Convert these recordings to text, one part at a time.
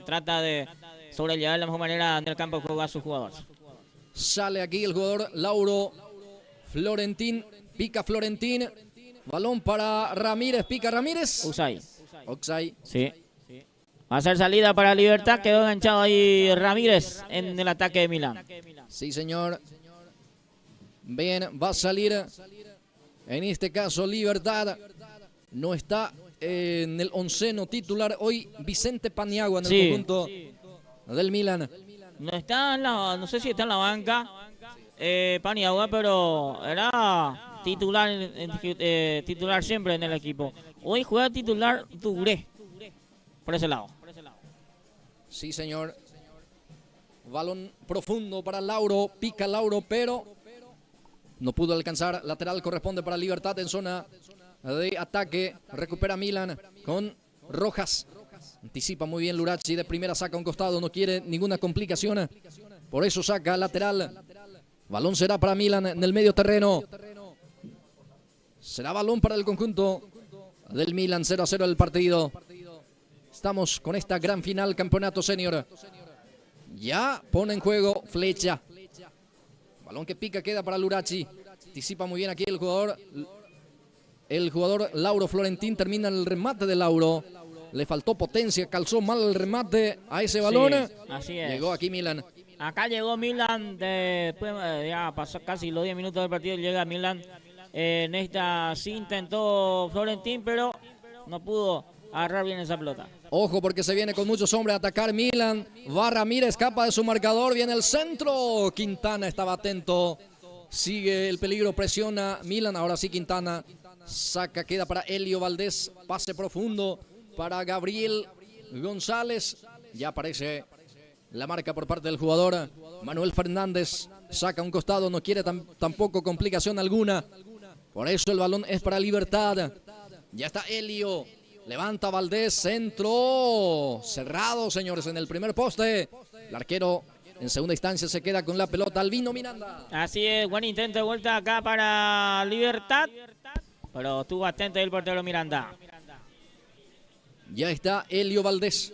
trata de sobrellevar de la mejor manera en el campo de juego a sus jugadores. Sale aquí el jugador Lauro Florentín, pica Florentín, balón para Ramírez, pica Ramírez. Oxai. Sí. Va a ser salida para Libertad, quedó enganchado ahí Ramírez en el ataque de Milán. Sí, señor. Bien, va a salir, en este caso Libertad, no está en el onceno titular hoy Vicente Paniagua en el conjunto del Milan. No está no sé si está en la banca Paniagua, pero era titular siempre en el equipo. Hoy juega titular Duré por ese lado. Sí, señor. Balón profundo para Lauro, pica Lauro, pero no pudo alcanzar. Lateral corresponde para Libertad en zona de ataque. Recupera Milan con Rojas. Anticipa muy bien Luracci, de primera saca un costado, no quiere ninguna complicación. Por eso saca lateral. Balón será para Milan en el medio terreno. Será balón para el conjunto del Milan, 0-0 el partido. Estamos con esta gran final, campeonato senior. Ya pone en juego Flecha. Balón que pica, queda para Luracci. Anticipa muy bien aquí el jugador Lauro Florentín. Termina el remate de Lauro. Le faltó potencia, calzó mal el remate a ese balón. Sí, así es. Llegó aquí Milan. Acá llegó Milan, después ya pasó casi los 10 minutos del partido, llega Milan. En esta sí intentó Florentín, pero no pudo agarrar bien esa pelota. Ojo porque se viene con muchos hombres a atacar Milan. Va Ramírez, escapa de su marcador, viene el centro. Quintana estaba atento. Sigue el peligro, presiona Milan. Ahora sí Quintana saca, queda para Elio Valdés. Pase profundo para Gabriel González. Ya aparece la marca por parte del jugador Manuel Fernández. Saca un costado, no quiere tampoco complicación alguna. Por eso el balón es para Libertad. Ya está Elio. Levanta Valdés, centro. Cerrado, señores, en el primer poste. El arquero en segunda instancia se queda con la pelota. Albino Miranda. Así es, buen intento de vuelta acá para Libertad. Pero estuvo atento el portero Miranda. Ya está Elio Valdés.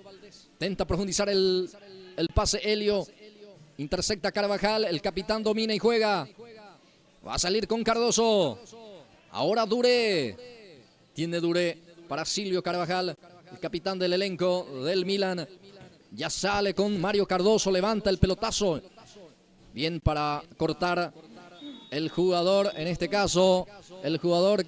Intenta profundizar el pase Elio. Intersecta Carvajal. El capitán domina y juega. Va a salir con Cardoso. Ahora Duré. Tiene Duré para Silvio Carvajal, el capitán del elenco del Milan. Ya sale con Mario Cardoso. Levanta el pelotazo. Bien para cortar el jugador. En este caso, el jugador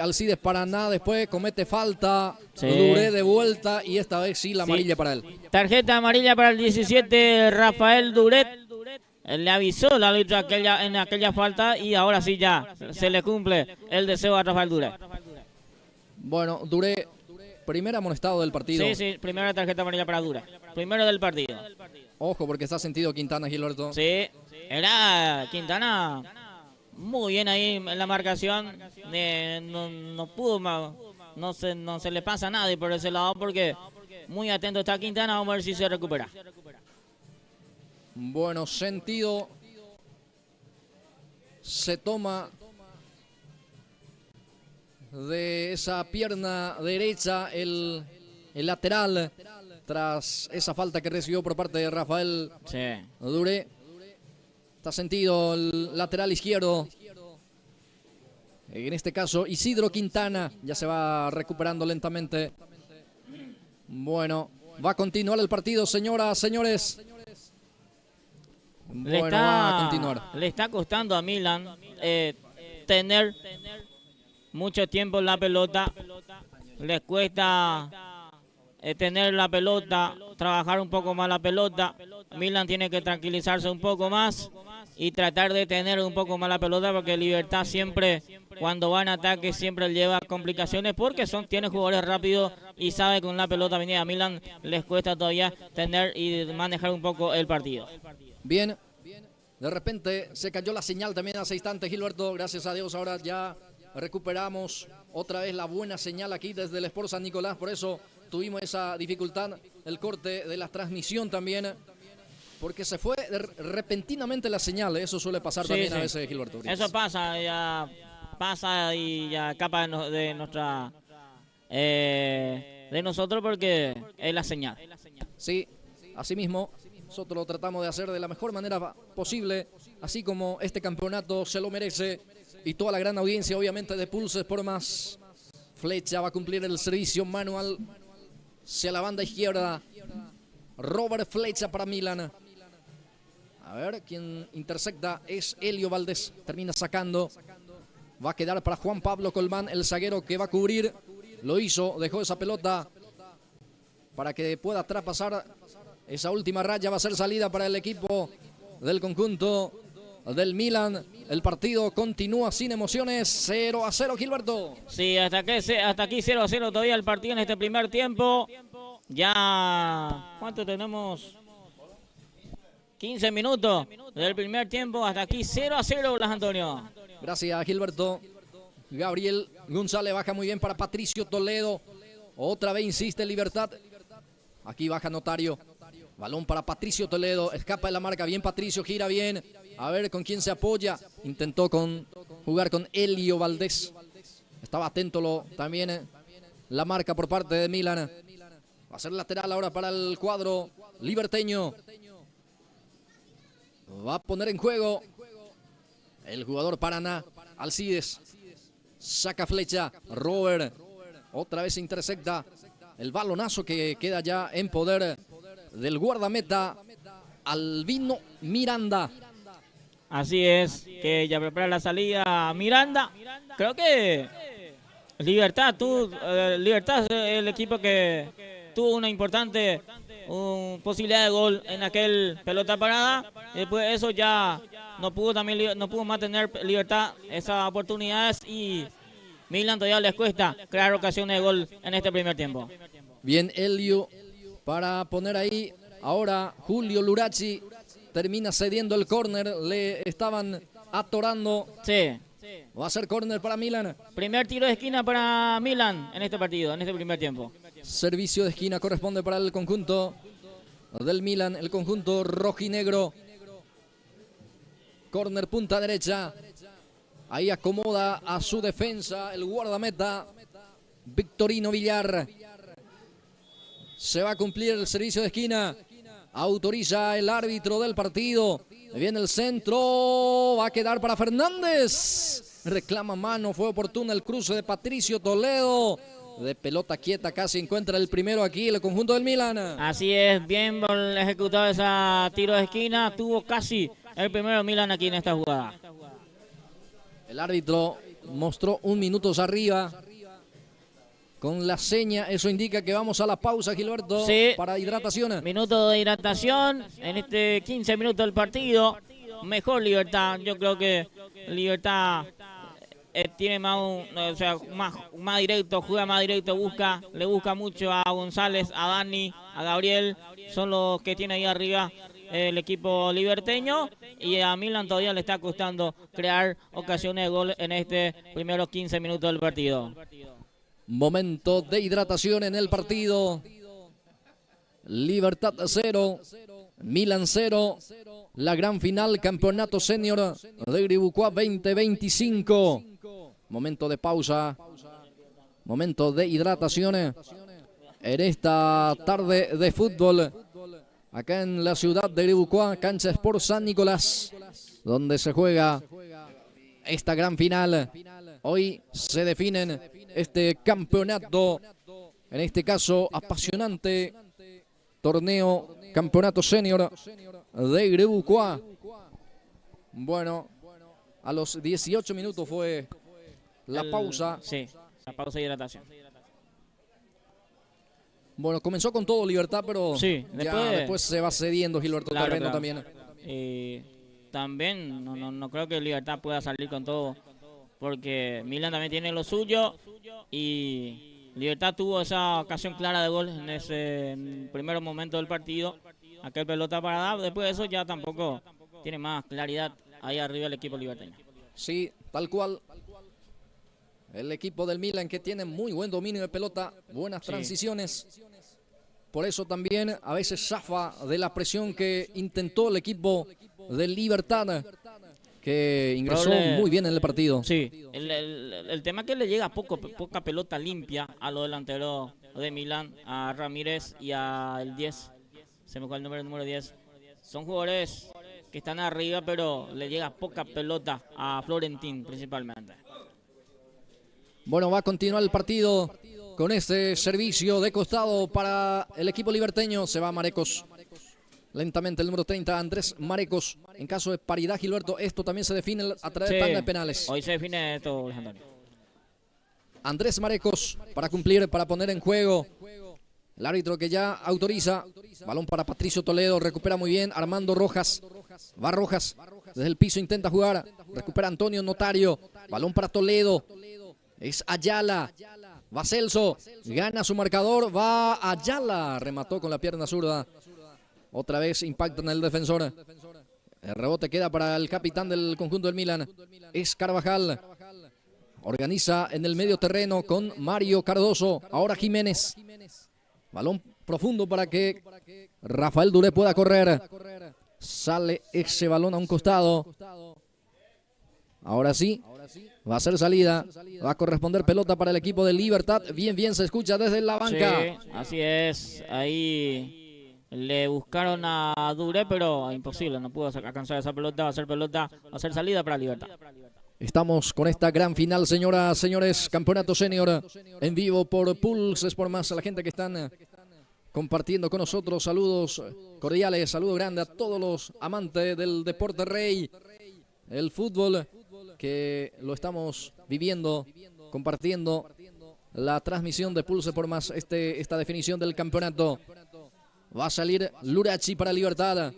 Alcides Paraná. Después comete falta. Sí. Duré de vuelta y esta vez sí la amarilla para él. Tarjeta amarilla para el 17, Rafael Duret. Le avisó el árbitro en aquella falta y ahora sí ya se le cumple el deseo a Rafael Duret. Bueno, Duré, primer amonestado del partido. Sí, primera tarjeta amarilla para Duré. Primero del partido. Ojo porque está sentido Quintana, Gilberto. Sí, era Quintana muy bien ahí en la marcación. No pudo más. No se le pasa a nadie por ese lado porque muy atento está Quintana. Vamos a ver si se recupera. Bueno, sentido. Se toma de esa pierna derecha el lateral tras esa falta que recibió por parte de Rafael Duré. Está sentido el lateral izquierdo. En este caso Isidro Quintana ya se va recuperando lentamente. Bueno, va a continuar el partido, señoras, señores. Va a continuar. Le está costando a Milan tener mucho tiempo en la pelota. Les cuesta tener la pelota, trabajar un poco más la pelota. Milan tiene que tranquilizarse un poco más y tratar de tener un poco más la pelota, porque Libertad siempre, cuando va en ataque, siempre lleva complicaciones porque tiene jugadores rápidos y sabe que con la pelota venida a Milan les cuesta todavía tener y manejar un poco el partido. Bien, de repente se cayó la señal también hace instantes, Gilberto. Gracias a Dios ahora ya recuperamos otra vez la buena señal aquí desde el Sport San Nicolás. Por eso tuvimos esa dificultad, el corte de la transmisión también, porque se fue repentinamente la señal. Eso suele pasar también a veces, Gilberto. Eso pasa y ya escapa de de nosotros porque es la señal. Sí, así mismo, nosotros lo tratamos de hacer de la mejor manera posible, así como este campeonato se lo merece y toda la gran audiencia, obviamente, de Pulse por Más. Flecha va a cumplir el servicio manual hacia la banda izquierda. Robert Flecha para Milan. A ver, quien intercepta es Elio Valdés. Termina sacando. Va a quedar para Juan Pablo Colmán, el zaguero que va a cubrir. Lo hizo, dejó esa pelota para que pueda traspasar esa última raya. Va a ser salida para el equipo del conjunto del Milan. El partido continúa sin emociones. 0-0, Gilberto. Sí, hasta aquí 0-0 todavía el partido en este primer tiempo. Ya, ¿cuánto tenemos? 15 minutos del primer tiempo. Hasta aquí 0-0, Blas Antonio. Gracias, Gilberto. Gabriel González baja muy bien para Patricio Toledo. Otra vez insiste Libertad. Aquí baja Notario. Balón para Patricio Toledo. Escapa de la marca. Bien Patricio, gira bien. A ver con quién se apoya. Intentó jugar con Elio Valdés. Estaba atento también la marca por parte de Milan. Va a ser lateral ahora para el cuadro liberteño. Va a poner en juego el jugador Paraná, Alcides. Saca Flecha, Robert. Otra vez se intersecta el balonazo que queda ya en poder del guardameta Albino Miranda. Así es, que ya prepara la salida Miranda. Creo que Libertad es el equipo que tuvo una importante posibilidad de gol en aquel pelota parada. Después de eso ya no pudo mantener Libertad esas oportunidades y Milan todavía les cuesta crear ocasiones de gol en este primer tiempo. Bien Elio para poner ahí. Ahora Julio Lurachi termina cediendo el córner. Le estaban atorando. Sí. Va a ser córner para Milan. Primer tiro de esquina para Milan en este partido, en este primer tiempo. Servicio de esquina corresponde para el conjunto del Milan, el conjunto rojinegro. Córner punta derecha. Ahí acomoda a su defensa el guardameta Victorino Villar. Se va a cumplir el servicio de esquina. Autoriza el árbitro del partido. Viene el centro. Va a quedar para Fernández. Reclama mano. Fue oportuna el cruce de Patricio Toledo. De pelota quieta casi encuentra el primero aquí el conjunto del Milan. Así es, bien ejecutado ese tiro de esquina. Tuvo casi el primero Milan aquí en esta jugada. El árbitro mostró 1 minuto arriba con la seña. Eso indica que vamos a la pausa, Gilberto, sí, para hidratación. Minuto de hidratación en este 15 minutos del partido. Mejor Libertad. Yo creo que Libertad tiene más directo, juega más directo, le busca mucho a González, a Dani, a Gabriel. Son los que tiene ahí arriba el equipo liberteño, y a Milan todavía le está costando crear ocasiones de gol en este primeros 15 minutos del partido. Momento de hidratación en el partido. Libertad 0, Milan 0. La gran final, campeonato senior de Griboucois 2025. Momento de pausa. Momento de hidratación en esta tarde de fútbol. Acá en la ciudad de Griboucois, cancha Sport San Nicolás, donde se juega esta gran final. Hoy se definen este campeonato, en este caso apasionante torneo, campeonato senior de Griboucois. Bueno, a los 18 minutos fue la pausa. Sí, la pausa de hidratación. Bueno, comenzó con todo Libertad, pero sí, después se va cediendo Gilberto terreno también. También no creo que Libertad pueda salir con todo, porque Milan también tiene lo suyo y Libertad tuvo esa ocasión clara de gol en ese primer momento del partido. Aquel pelota parada, después de eso ya tampoco tiene más claridad ahí arriba el equipo liberteño. Sí, tal cual. El equipo del Milan que tiene muy buen dominio de pelota, buenas transiciones. Por eso también a veces zafa de la presión que intentó el equipo de Libertad, que ingresó muy bien en el partido. Sí, el tema es que le llega poca pelota limpia a los delanteros de Milan, a Ramírez y al 10. Se me fue el número 10. Son jugadores que están arriba, pero le llega poca pelota a Florentín principalmente. Bueno, va a continuar el partido con este servicio de costado para el equipo liberteño. Se va Marecos. Lentamente el número 30, Andrés Marecos. En caso de paridad, Gilberto, esto también se define a través de tanda de penales. Hoy se define esto, Alejandro. Andrés Marecos para cumplir, para poner en juego. El árbitro que ya autoriza. Balón para Patricio Toledo, recupera muy bien Armando Rojas. Va Rojas, desde el piso intenta jugar. Recupera Antonio Notario. Balón para Toledo. Es Ayala. Va Celso, gana su marcador. Va Ayala, remató con la pierna zurda. Otra vez impacta en el defensor. El rebote queda para el capitán del conjunto del Milan. Es Carvajal. Organiza en el medio terreno con Mario Cardoso. Ahora Jiménez. Balón profundo para que Rafael Duré pueda correr. Sale ese balón a un costado. Ahora sí. Va a ser salida. Va a corresponder pelota para el equipo de Libertad. Bien se escucha desde la banca. Sí, así es. Ahí le buscaron a Duré, pero imposible. No pudo alcanzar esa pelota. Va a ser salida para Libertad. Estamos con esta gran final, señoras, señores. Campeonato Senior en vivo por Pulse Sport Más. A la gente que están compartiendo con nosotros. Saludos cordiales, saludo grande a todos los amantes del deporte rey. El fútbol que lo estamos viviendo, compartiendo la transmisión de Pulse Sport Más. Esta definición del campeonato. Va a salir Lurachi para Libertad.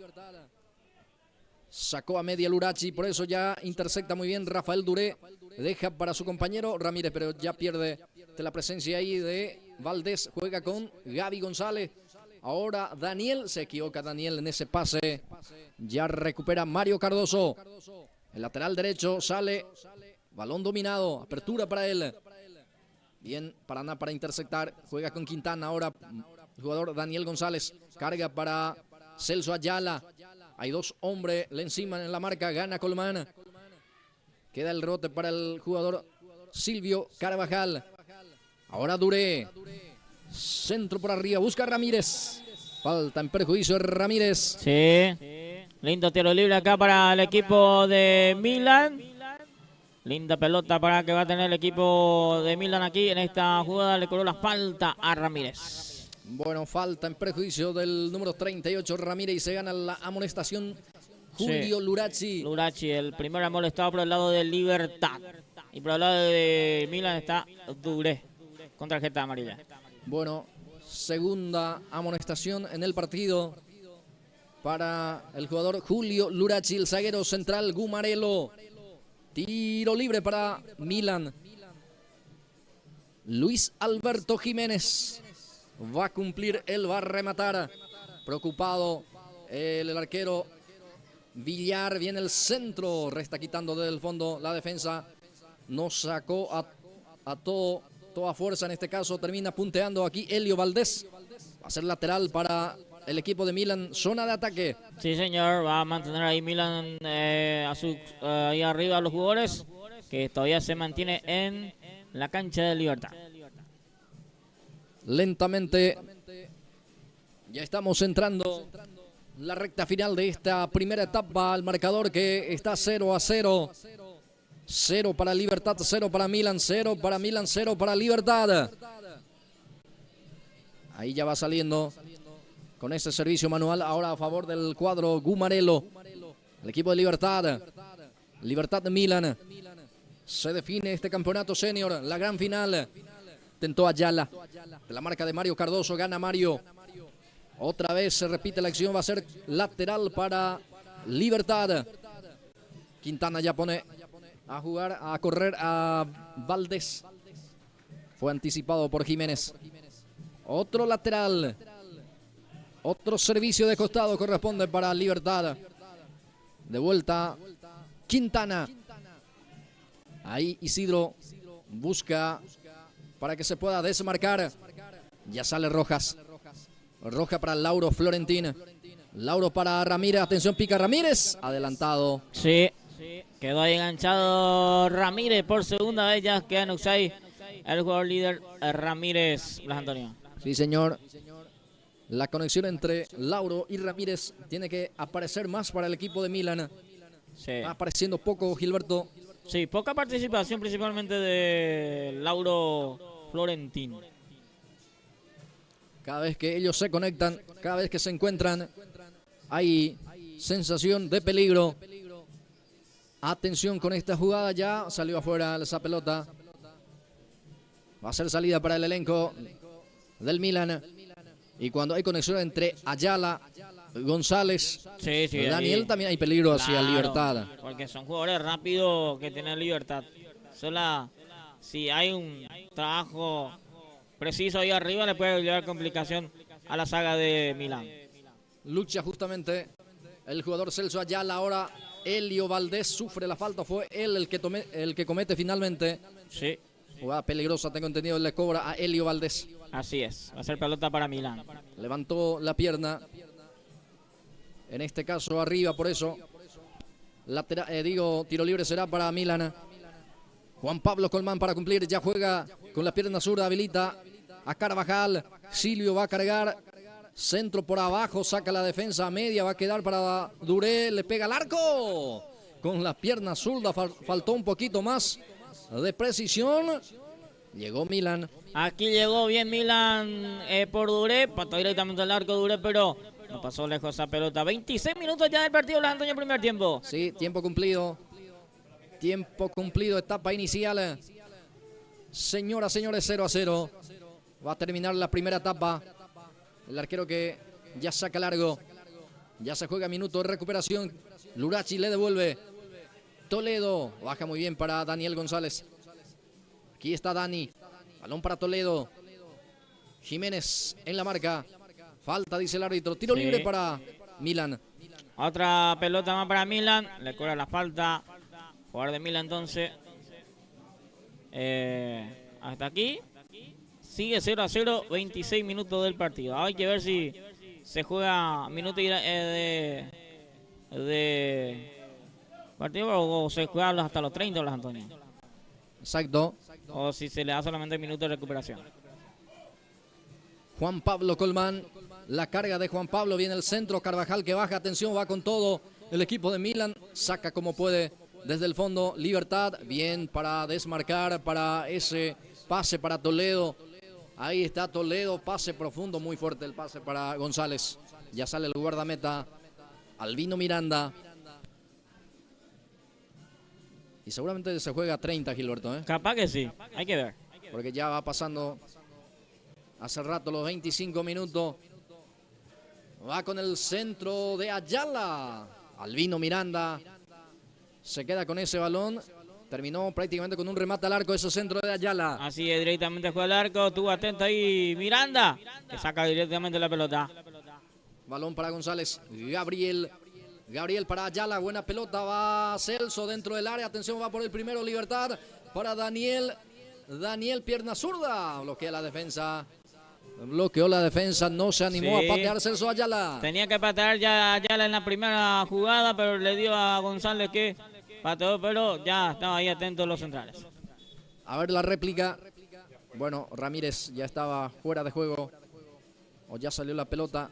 Sacó a media Lurachi, por eso ya intersecta muy bien Rafael Duré. Deja para su compañero Ramírez, pero ya pierde de la presencia ahí de Valdés. Juega con Gaby González. Ahora Daniel, se equivoca Daniel en ese pase. Ya recupera Mario Cardoso. El lateral derecho sale. Balón dominado, apertura para él. Bien, Paraná para intersectar. Juega con Quintana ahora. El jugador Daniel González. Carga para Celso Ayala. Hay dos hombres, le enciman en la marca, gana Colmán. Queda el rebote para el jugador Silvio Carvajal. Ahora Duré. Centro por arriba, busca Ramírez. Falta en perjuicio de Ramírez. Sí. Lindo tiro libre acá para el equipo de Milan. Linda pelota para que va a tener el equipo de Milan aquí en esta jugada. Le cobró la falta a Ramírez. Bueno, falta en perjuicio del número 38, Ramírez, y se gana la amonestación Julio Lurachi. Lurachi, el primero amonestado por el lado de Libertad. Y por el lado de Milan está Duré, con tarjeta amarilla. Bueno, segunda amonestación en el partido para el jugador Julio Lurachi, el zaguero central Gumarelo. Tiro libre para Milan. Luis Alberto Jiménez. Va a cumplir, él va a rematar. Preocupado el arquero Villar. Viene el centro. Resta quitando desde el fondo la defensa. No sacó a toda fuerza en este caso. Termina punteando aquí Elio Valdés. Va a ser lateral para el equipo de Milan. Zona de ataque. Sí, señor. Va a mantener ahí Milan ahí arriba a los jugadores. Que todavía se mantiene en la cancha de Libertad. Lentamente ya estamos entrando la recta final de esta primera etapa. El marcador que está 0-0. 0 para Libertad, 0 para Milan, 0 para Milan, 0 para Libertad. Ahí ya va saliendo con ese servicio manual ahora a favor del cuadro Gumarelo. El equipo de Libertad. Libertad de Milan. Se define este campeonato senior, la gran final. Tentó Ayala. De la marca de Mario Cardoso, gana Mario. Otra vez se repite la acción, va a ser lateral para Libertad. Quintana ya pone a jugar, a correr a Valdés. Fue anticipado por Jiménez. Otro lateral. Otro servicio de costado corresponde para Libertad. De vuelta Quintana. Ahí Isidro busca para que se pueda desmarcar. Ya sale Rojas. Roja para Lauro Florentín. Lauro para Ramírez. Atención, pica Ramírez. Adelantado. Sí. Quedó ahí enganchado Ramírez por segunda vez. Ya queda en offside el jugador líder Ramírez. Blas Antonio. Sí, señor. La conexión entre Lauro y Ramírez tiene que aparecer más para el equipo de Milan. Sí. Está apareciendo poco, Gilberto. Sí, poca participación principalmente de Lauro Florentín. Cada vez que ellos se conectan, cada vez que se encuentran, hay sensación de peligro. Atención con esta jugada, ya salió afuera esa pelota. Va a ser salida para el elenco del Milan. Y cuando hay conexión entre Ayala, González, Sí, Daniel, ahí, también hay peligro hacia claro, Libertad. Porque son jugadores rápidos que tienen libertad. Si hay un trabajo preciso ahí arriba, le puede llevar complicación a la saga de Milán. Lucha justamente el jugador Celso Ayala. Ahora Elio Valdés sufre la falta. Fue él el que comete finalmente. Sí, Jugada peligrosa, tengo entendido, le cobra a Elio Valdés. así es. Va a ser pelota para Milán. Levantó la pierna. En este caso arriba, por eso. Tiro libre será para Milan. Juan Pablo Colmán para cumplir. Ya juega con la pierna zurda. Habilita a Carvajal. Silvio va a cargar. Centro por abajo. Saca la defensa a media. Va a quedar para Duré. Le pega al arco. Con la pierna zurda. Faltó un poquito más de precisión. Llegó Milan. Aquí llegó bien Milán por Duré. Pató directamente al arco Duré, pero no pasó lejos esa pelota. 26 minutos ya del partido, Blas Antonio, primer tiempo. Sí, tiempo cumplido. Tiempo cumplido, etapa inicial. Señoras, señores, 0-0. Va a terminar la primera etapa. El arquero que ya saca largo. Ya se juega minuto de recuperación. Lurachi le devuelve. Toledo baja muy bien para Daniel González. Aquí está Dani. Balón para Toledo. Jiménez en la marca. Falta, dice el árbitro. Tiro libre para Milan. Otra pelota más para Milan. Le cobra la falta. Jugador de Milan entonces. Hasta aquí. Sigue 0-0. 26 minutos del partido. Hay que ver si se juega minuto de partido o se juega hasta los 30, Blas Antonio. Exacto. O si se le da solamente minuto de recuperación. Juan Pablo Colmán. La carga de Juan Pablo. Viene el centro. Carvajal que baja. Atención, va con todo. El equipo de Milan saca como puede desde el fondo. Libertad. Bien para desmarcar. Para ese pase para Toledo. Ahí está Toledo. Pase profundo. Muy fuerte el pase para González. Ya sale el guardameta. Albino Miranda. Y seguramente se juega 30, Gilberto, ¿eh? Capaz que sí. Hay que ver. Porque ya va pasando hace rato los 25 minutos. Va con el centro de Ayala. Albino Miranda se queda con ese balón. Terminó prácticamente con un remate al arco ese centro de Ayala. Así es, directamente juega al arco. Estuvo atento ahí Miranda, que saca directamente la pelota. Balón para González. Gabriel para Ayala. Buena pelota. Va Celso dentro del área. Atención, va por el primero. Libertad para Daniel. Daniel, pierna zurda. Bloquea la defensa. Bloqueó la defensa. No se animó a patear Celso Ayala. Tenía que patear ya Ayala en la primera jugada, pero le dio a González que pateó, pero ya estaba ahí atentos los centrales. A ver la réplica. Bueno, Ramírez ya estaba fuera de juego. O ya salió la pelota.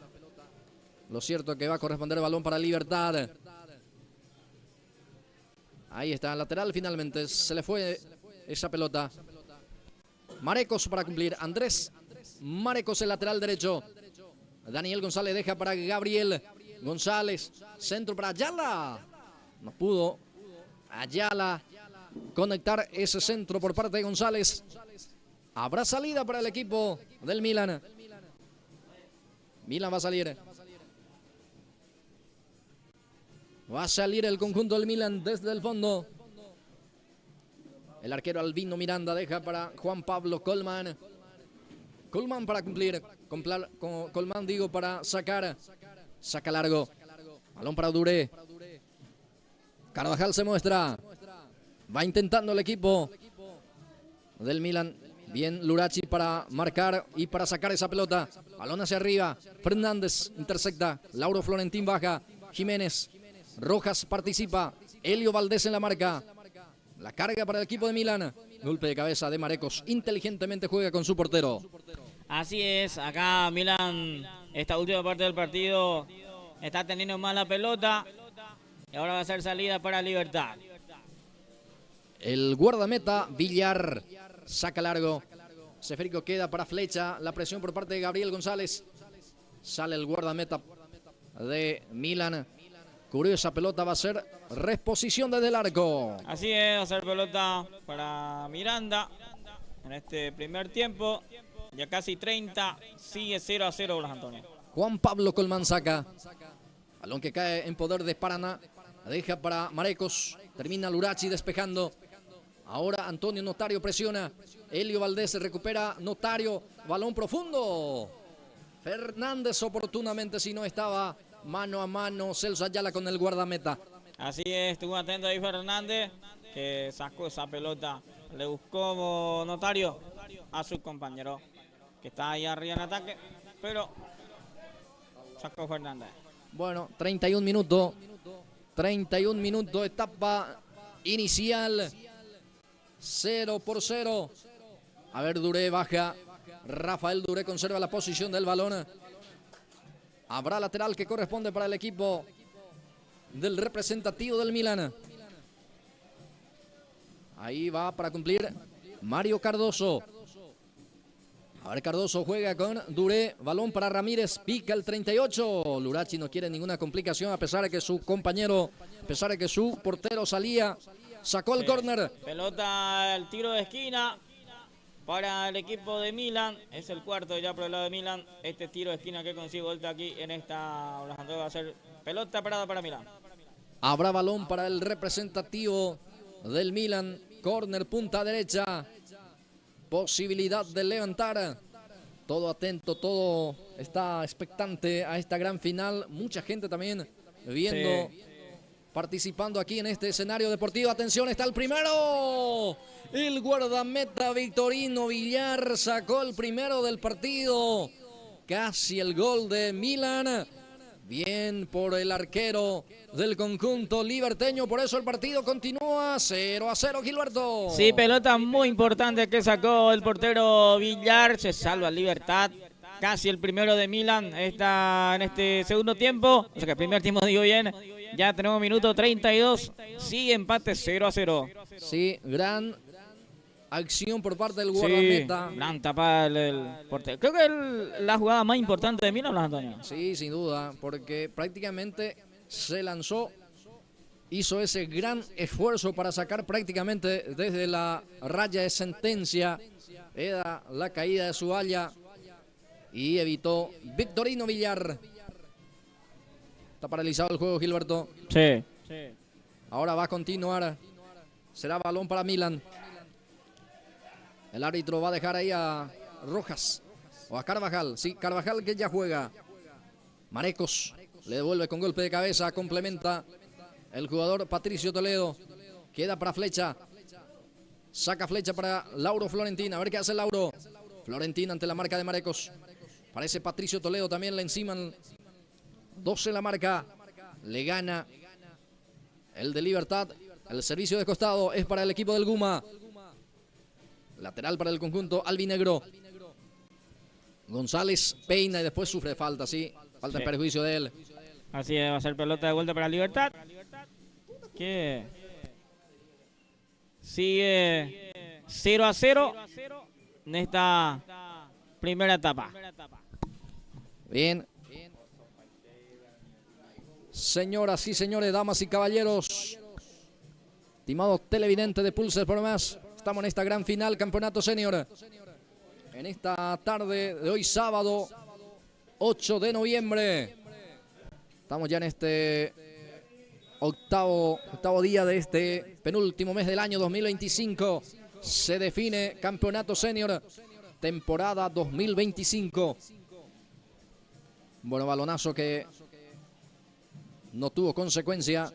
Lo cierto es que va a corresponder el balón para Libertad. Ahí está, lateral finalmente. Se le fue esa pelota. Marecos para cumplir. Andrés Marecos, el lateral derecho. Daniel González deja para Gabriel González. Centro para Ayala. No pudo Ayala conectar ese centro por parte de González. Habrá salida para el equipo del Milan. Milan va a salir. Va a salir el conjunto del Milan desde el fondo. El arquero Albino Miranda deja para Juan Pablo Colmán. Colmán para cumplir. Colmán digo para sacar. Saca largo. Balón para Duré. Carvajal se muestra. Va intentando el equipo del Milan. Bien Lurachi para marcar y para sacar esa pelota. Balón hacia arriba. Fernández intercepta. Lauro Florentín baja. Jiménez. Rojas participa. Elio Valdés en la marca. La carga para el equipo de Milán. Golpe de cabeza de Marecos. Inteligentemente juega con su portero. Así es, acá Milan, esta última parte del partido, está teniendo más la pelota y ahora va a ser salida para Libertad. El guardameta Villar saca largo. Esférico queda para Flecha. La presión por parte de Gabriel González. Sale el guardameta de Milan. Curiosa pelota, va a ser reposición desde el arco. Así es, va a ser pelota para Miranda en este primer tiempo. Ya casi 30, sigue 0-0 Blas Antonio. Juan Pablo Colmán saca. Balón que cae en poder de Paraná. La deja para Marecos. Termina Lurachi despejando. Ahora Antonio Notario presiona. Elio Valdés recupera Notario. Balón profundo. Fernández oportunamente, si no estaba mano a mano Celso Ayala con el guardameta. Así es, estuvo atento ahí Fernández, que sacó esa pelota. Le buscó Notario a su compañero, que está ahí arriba en ataque, pero sacó Fernández. Bueno, 31 minutos. 31 minutos, etapa inicial. 0-0. A ver, Duré baja. Rafael Duré conserva la posición del balón. Habrá lateral que corresponde para el equipo del representativo del Milan. Ahí va para cumplir Mario Cardoso. A ver, Cardoso juega con Duré. Balón para Ramírez. Pica el 38. Lurachi no quiere ninguna complicación a pesar de que su compañero, a pesar de que su portero salía. Sacó el córner. Pelota, el tiro de esquina para el equipo de Milan. Es el cuarto ya por el lado de Milan. Este tiro de esquina que consigue vuelta aquí en esta. Va a ser pelota parada para Milan. Habrá balón para el representativo del Milan. Córner, punta derecha. Posibilidad de levantar. Todo atento, todo está expectante a esta gran final. Mucha gente también viendo, participando aquí en este escenario deportivo. Atención, está el primero. El guardameta Victorino Villar sacó el primero del partido. Casi el gol de Milan. Bien por el arquero del conjunto liberteño. Por eso el partido continúa 0-0, Gilberto. Sí, pelota muy importante que sacó el portero Villar. Se salva Libertad. Casi el primero de Milan está en este segundo tiempo. O sea que el primer tiempo digo bien. Ya tenemos minuto 32. Sigue empate 0-0. Sí, gran acción por parte del guardameta. Sí, gran tapada el portero. Creo que la jugada más importante de Milan, Blas Antonio. Sí, sin duda, porque prácticamente se lanzó, hizo ese gran esfuerzo para sacar prácticamente desde la raya de sentencia. Era la caída de su haya y evitó Victorino Villar. Está paralizado el juego, Gilberto. Sí. Ahora va a continuar. Será balón para Milan. El árbitro va a dejar ahí a Rojas o a Carvajal. Sí, Carvajal que ya juega. Marecos le devuelve con golpe de cabeza. Complementa el jugador Patricio Toledo. Queda para Flecha. Saca Flecha para Lauro Florentín. A ver qué hace Lauro. Florentín ante la marca de Marecos. Parece Patricio Toledo también le enciman. 12 la marca. Le gana el de Libertad. El servicio de costado es para el equipo del Guma. Lateral para el conjunto albinegro. González peina y después sufre falta, sí. Falta en perjuicio de él. Así es, va a ser pelota de vuelta para Libertad. Que sigue 0-0 en esta primera etapa. Bien. Señoras y señores, damas y caballeros, estimados televidentes de Pulse por Más, estamos en esta gran final, Campeonato Senior. En esta tarde de hoy, sábado 8 de noviembre. Estamos ya en este octavo día de este penúltimo mes del año 2025. Se define Campeonato Senior, temporada 2025. Bueno, balonazo que no tuvo consecuencia.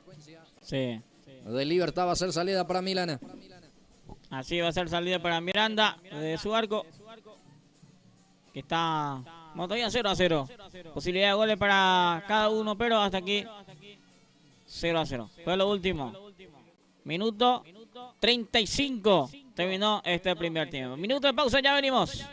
Sí. De Libertad va a ser salida para Milan. Así va a ser salida para Miranda de su arco. Que está todavía 0-0. Posibilidad de goles para cada uno, pero hasta aquí 0-0. Fue lo último. Minuto 35. Terminó este primer tiempo. Minuto de pausa, ya venimos.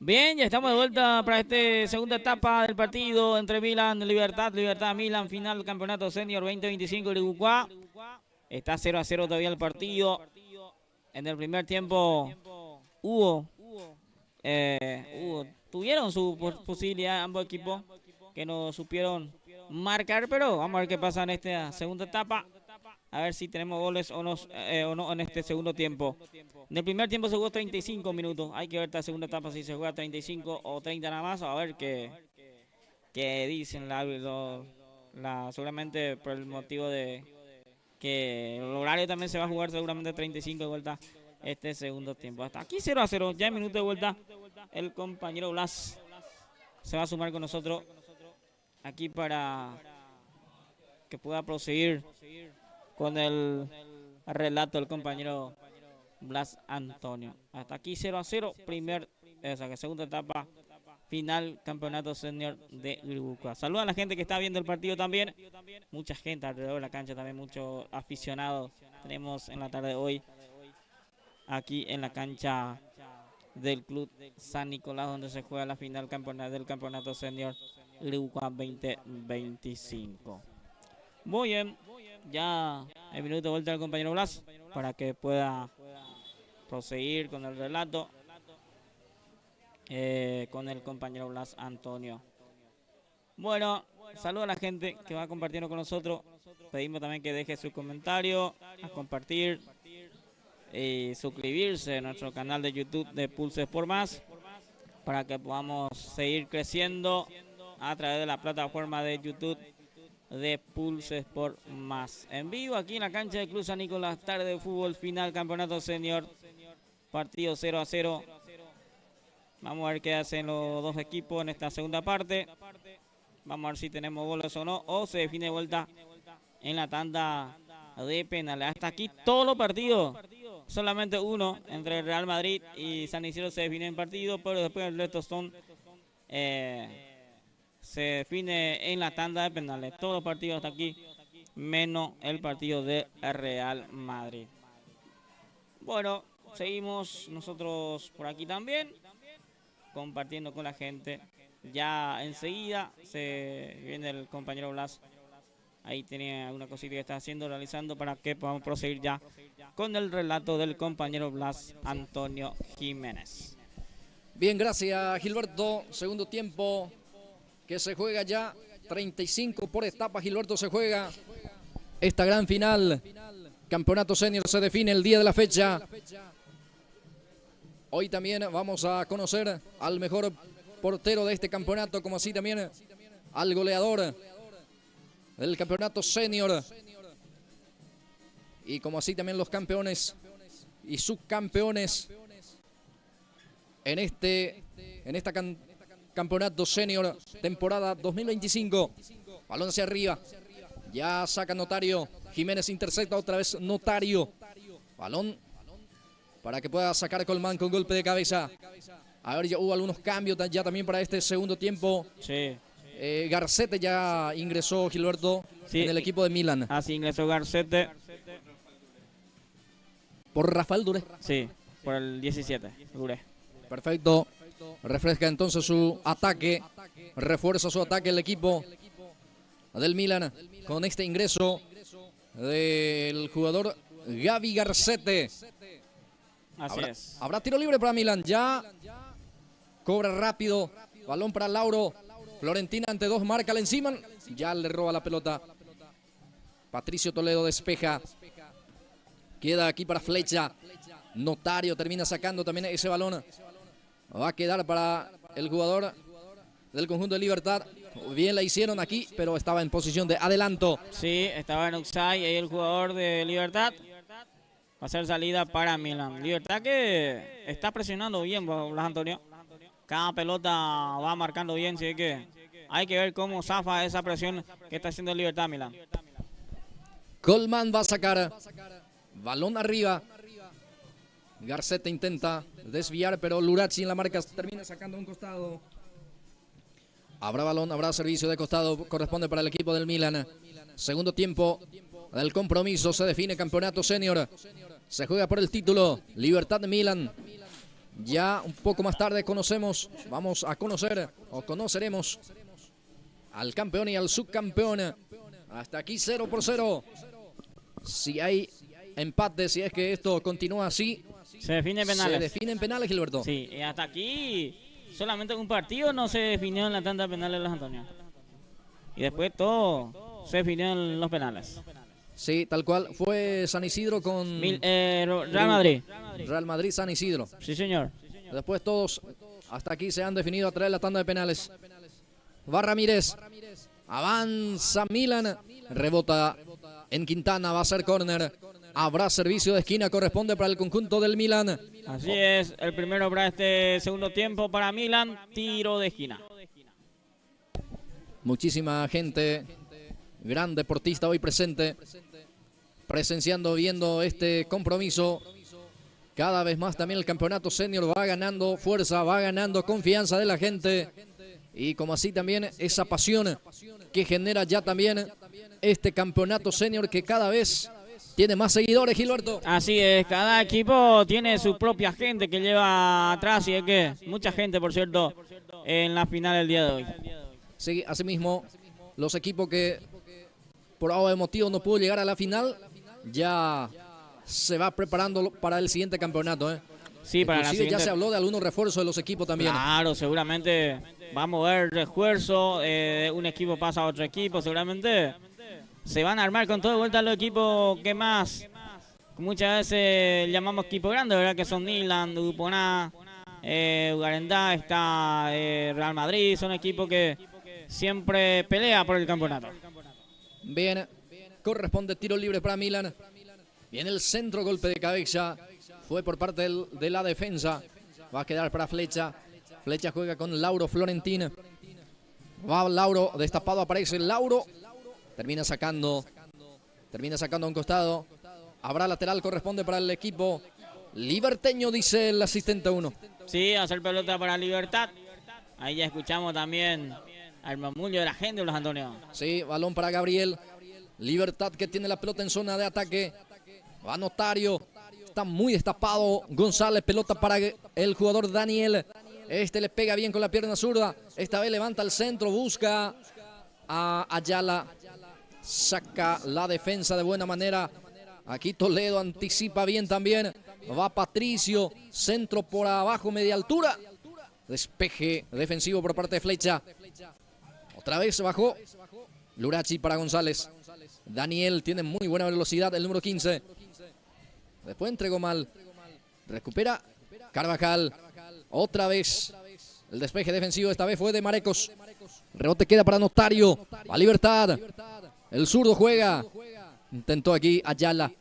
Bien, ya estamos de vuelta para esta segunda etapa del partido entre Milan y Libertad. Libertad Milan, final del campeonato senior 2025 de Uruguay. Está 0-0 todavía el partido. En el primer tiempo tuvieron su posibilidad ambos equipos que no supieron marcar, pero vamos a ver qué pasa en esta segunda etapa. A ver si tenemos goles o no en este segundo tiempo. En el primer tiempo se jugó 35 minutos. Hay que ver esta segunda etapa si se juega 35 o 30 nada más. A ver qué dicen seguramente por el motivo de que el horario también se va a jugar seguramente 35 de vuelta este segundo tiempo. Hasta aquí 0-0, ya en minuto de vuelta. El compañero Blas se va a sumar con nosotros aquí para que pueda proseguir con el relato del compañero Blas Antonio. Hasta aquí 0-0, segunda etapa, final, campeonato senior de Uruguay. Saluda a la gente que está viendo el partido también. Mucha gente alrededor de la cancha, también muchos aficionados tenemos en la tarde de hoy aquí en la cancha del Club San Nicolás, donde se juega la final del campeonato senior Uruguay 2025. Muy bien, ya el minuto de vuelta del compañero Blas para que pueda proseguir con el relato con el compañero Blas Antonio. Bueno, saludo a la gente que va compartiendo con nosotros. Pedimos también que deje su comentario, a compartir y suscribirse a nuestro canal de YouTube de Pulse Sport Más para que podamos seguir creciendo a través de la plataforma de YouTube de Pulse Sport Más. En vivo aquí en la cancha de Club San Nicolás, tarde de fútbol, final, campeonato senior, partido 0-0. Vamos a ver qué hacen los dos equipos en esta segunda parte. Vamos a ver si tenemos goles o no, o se define de vuelta en la tanda de penales. Hasta aquí todos los partidos, solamente uno entre el Real Madrid y San Isidro se define en partido, pero después el resto son se define en la tanda de penales. Todos los partidos hasta aquí, menos el partido de Real Madrid. Bueno, seguimos nosotros por aquí también, compartiendo con la gente. Ya enseguida se viene el compañero Blas. Ahí tenía alguna cosita que está realizando para que podamos proseguir ya con el relato del compañero Blas Antonio Jiménez. Bien, gracias Gilberto. Segundo tiempo que se juega ya, 35 por etapa. Gilberto, se juega esta gran final. Campeonato senior se define el día de la fecha. Hoy también vamos a conocer al mejor portero de este campeonato, como así también al goleador del campeonato senior, y como así también los campeones y subcampeones en esta campeonato senior temporada 2025. Balón hacia arriba, ya saca Notario, Jiménez intercepta otra vez Notario, balón para que pueda sacar Colmán con golpe de cabeza. A ver, ya hubo algunos cambios ya también para este segundo tiempo. Sí. Garcete ya ingresó, Gilberto, en el equipo de Milan. Así ingresó Garcete. ¿Por Rafael Duré? Sí, por el 17, Duré. Perfecto. Refresca entonces su ataque. Refuerza su ataque el equipo del Milan con este ingreso del jugador Gaby Garcete. Así es. Habrá tiro libre para Milan. Ya cobra rápido. Balón para Lauro. Florentina ante dos, marca encima. Ya le roba la pelota. Patricio Toledo despeja. Queda aquí para Flecha. Notario termina sacando también ese balón. Va a quedar para el jugador del conjunto de Libertad. Bien la hicieron aquí, pero estaba en posición de adelanto. Sí, estaba en offside ahí el jugador de Libertad. Va a ser salida para Milan. Libertad que está presionando bien, Blas Antonio. Cada pelota va marcando bien, así que hay que ver cómo zafa esa presión que está haciendo Libertad Milan. Colmán va a sacar. Balón arriba. Garcete intenta desviar, pero Luracci en la marca termina sacando un costado. Habrá balón, habrá servicio de costado, corresponde para el equipo del Milan. Segundo tiempo del compromiso, se define campeonato senior. Se juega por el título, Libertad de Milan Ya un poco más tarde vamos a conocer o conoceremos al campeón y al subcampeón. Hasta aquí 0-0. Si hay empate, si es que esto continúa así, se define penales. Se definen penales, Gilberto. Sí, y hasta aquí solamente un partido no se definió en la tanda penal de los Antonio. Y después todo se definió en los penales. Sí, tal cual. Fue San Isidro con Real Madrid. Real Madrid, San Isidro. Sí, señor. Después todos hasta aquí se han definido a través de la tanda de penales. Va Ramírez. Avanza Milan. Rebota en Quintana. Va a ser córner. Habrá servicio de esquina. Corresponde para el conjunto del Milan. Así es. El primero para este segundo tiempo para Milan. Tiro de esquina. Muchísima gente. Gran deportista hoy presente. Presenciando, viendo este compromiso. Cada vez más también el campeonato senior va ganando fuerza, va ganando confianza de la gente. Y como así también esa pasión que genera ya también este campeonato senior que cada vez tiene más seguidores, Gilberto. Así es, cada equipo tiene su propia gente que lleva atrás y es que mucha gente, por cierto, en la final del día de hoy. Sí, asimismo, los equipos que por algo de motivo no pudo llegar a la final, ya se va preparando para el siguiente campeonato. Sí, para la siguiente. Ya se habló de algunos refuerzos de los equipos también. Claro, seguramente va a mover refuerzo, un equipo pasa a otro equipo, seguramente se van a armar con todo de vuelta los equipos que más, muchas veces llamamos equipo grande, ¿verdad? Que son Milan, Duponá, Ugarendá, está Real Madrid, son equipos que siempre pelea por el campeonato. Bien, corresponde tiro libre para Milan. Viene el centro, golpe de cabeza. Fue por parte de la defensa. Va a quedar para Flecha. Flecha juega con Lauro Florentín. Va Lauro, destapado aparece Lauro. Termina sacando a un costado. Habrá lateral, corresponde para el equipo liberteño, dice el asistente 1. Sí, hacer pelota para Libertad. Ahí ya escuchamos también al murmullo de la gente de los Antonio. Sí, balón para Gabriel. Libertad que tiene la pelota en zona de ataque. Va Notario. Está muy destapado González. Pelota para el jugador Daniel. Este le pega bien con la pierna zurda. Esta vez levanta el centro. Busca a Ayala. Saca la defensa de buena manera. Aquí Toledo anticipa bien también. Va Patricio. Centro por abajo, media altura. Despeje defensivo por parte de Flecha. Otra vez bajó Lurachi para González. Daniel tiene muy buena velocidad, el número 15. Después entregó mal. Recupera Carvajal. Otra vez el despeje defensivo, esta vez fue de Marecos. Rebote queda para Notario. A Libertad. El zurdo juega. Intentó aquí Ayala.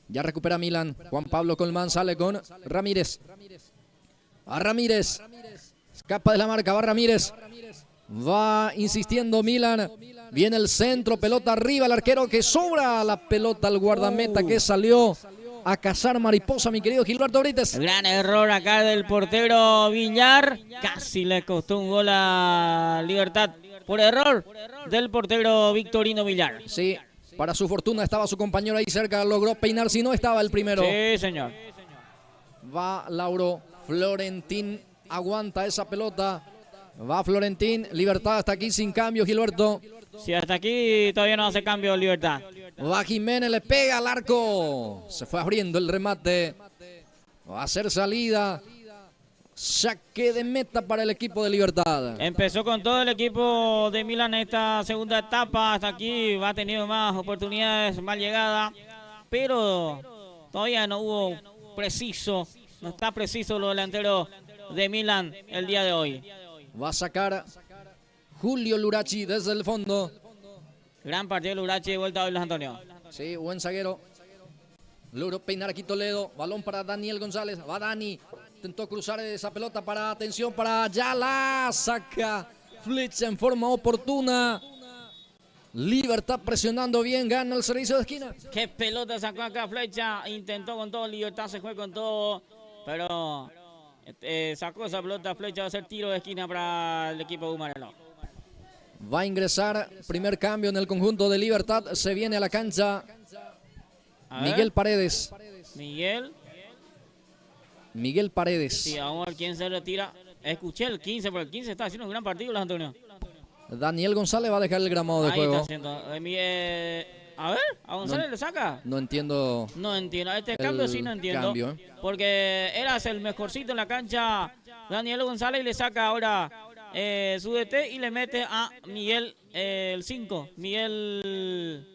Ya recupera Milan. Juan Pablo Colmán sale con Ramírez. A Ramírez. Escapa de la marca, va Ramírez. Va insistiendo Milan. Viene el centro, pelota arriba, el arquero que sobra la pelota al guardameta que salió a cazar mariposa, mi querido Gilberto Brites. Gran error acá del portero Villar. Casi le costó un gol a Libertad por error del portero Victorino Villar. Sí, para su fortuna estaba su compañero ahí cerca, logró peinar, si no estaba el primero. Sí, señor. Va Lauro Florentín, aguanta esa pelota. Va Florentín, Libertad hasta aquí sin cambio, Gilberto. Sí, hasta aquí todavía no hace cambio Libertad. Va Jiménez, le pega al arco. Se fue abriendo el remate. Va a ser salida. Saque de meta para el equipo de Libertad. Empezó con todo el equipo de Milan esta segunda etapa. Hasta aquí ha tenido más oportunidades, más llegada. Pero todavía no hubo preciso. No está preciso lo delantero de Milan el día de hoy. Va a sacar Julio Lurachi desde el fondo. Gran partido de Lurachi de vuelta hoy los Antonio. Sí, buen zaguero. Logró peinar aquí Toledo. Balón para Daniel González. Va Dani. Intentó cruzar esa pelota para atención para Ayala. Saca Flecha en forma oportuna. Libertad presionando bien. Gana el servicio de esquina. Qué pelota sacó acá Flecha. Intentó con todo. Libertad se fue con todo. Pero sacó esa pelota Flecha. Va a ser tiro de esquina para el equipo de Humarelo. Va a ingresar, primer cambio en el conjunto de Libertad, se viene a la cancha Miguel Paredes. Miguel. Miguel Paredes. Sí, vamos a ver quién se retira. Escuché el 15, pero el 15 está haciendo un gran partido, Los Antonio. Daniel González va a dejar el gramado de Ahí juego. está haciendo. A ver, ¿a González le saca? No entiendo. No entiendo. Este cambio sí no entiendo. Cambio. Porque eras el mejorcito en la cancha, Daniel González, y le saca ahora su DT y le mete a Miguel, el 5, Miguel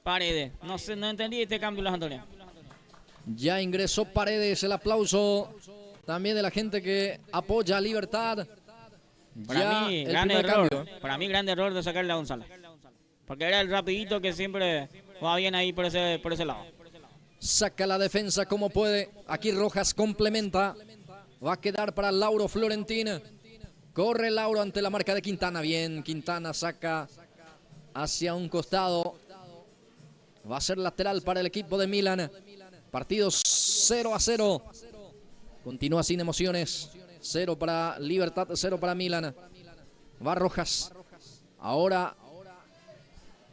Paredes. No sé, no entendí este cambio, Los Antonio. Ya ingresó Paredes, el aplauso también de la gente que apoya a Libertad. Para mí, gran error. Para mí, gran error de sacarle a González. Porque era el rapidito que siempre va bien ahí por ese lado. Saca la defensa como puede. Aquí Rojas complementa. Va a quedar para Lauro Florentín. Corre Lauro ante la marca de Quintana. Bien, Quintana saca hacia un costado. Va a ser lateral para el equipo de Milan. Partido 0-0. Continúa sin emociones. 0 para Libertad, 0 para Milan. Va Rojas. Ahora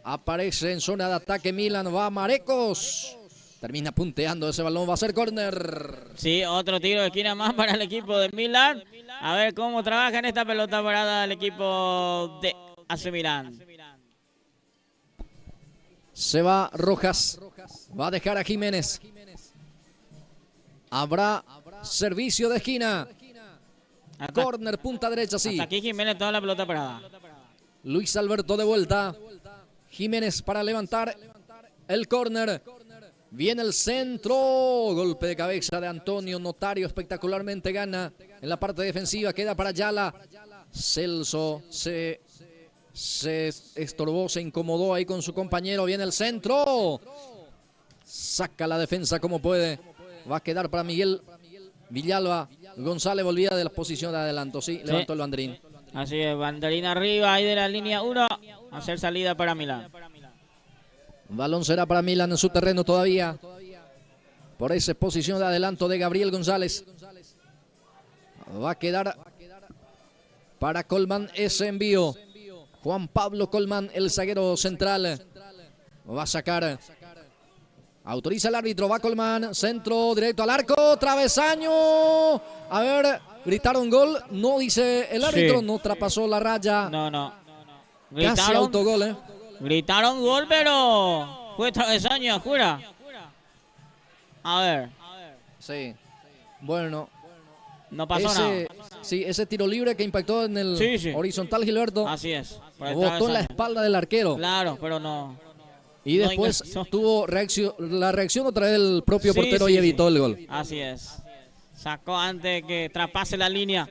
aparece en zona de ataque Milan. Va Marecos. Termina punteando ese balón. Va a ser córner. Sí, otro tiro de esquina más para el equipo de Milan. A ver cómo trabaja en esta pelota parada el equipo de AC Milan. Se va Rojas. Va a dejar a Jiménez. Habrá servicio de esquina. Córner, punta derecha, sí. Hasta aquí Jiménez toda la pelota parada. Luis Alberto de vuelta. Jiménez para levantar el córner. Viene el centro. Golpe de cabeza de Antonio Notario. Espectacularmente gana en la parte defensiva. Queda para Ayala. Celso se estorbó, se incomodó ahí con su compañero. Viene el centro. Saca la defensa como puede. Va a quedar para Miguel Villalba. González volvía de la posición de adelanto. Sí, levantó el banderín. Así es, banderín arriba ahí de la línea 1. Hacer salida para Milán. Balón será para Milan en su terreno todavía. Por esa posición de adelanto de Gabriel González. Va a quedar para Colman ese envío. Juan Pablo Colman, el zaguero central. Va a sacar. Autoriza el árbitro. Va Colman. Centro directo al arco. Travesaño. A ver, gritaron gol. No dice el árbitro. Sí. No traspasó la raya. No. Casi autogol, Gritaron gol, pero fue travesaño, jura. A ver. Sí. Bueno. No pasó nada. Sí, ese tiro libre que impactó en el horizontal, Gilberto. Así es. Botó en la espalda del arquero. Claro, pero no. Y después tuvo la reacción otra vez del propio portero y evitó el gol. Así es. Sacó antes que traspase la línea.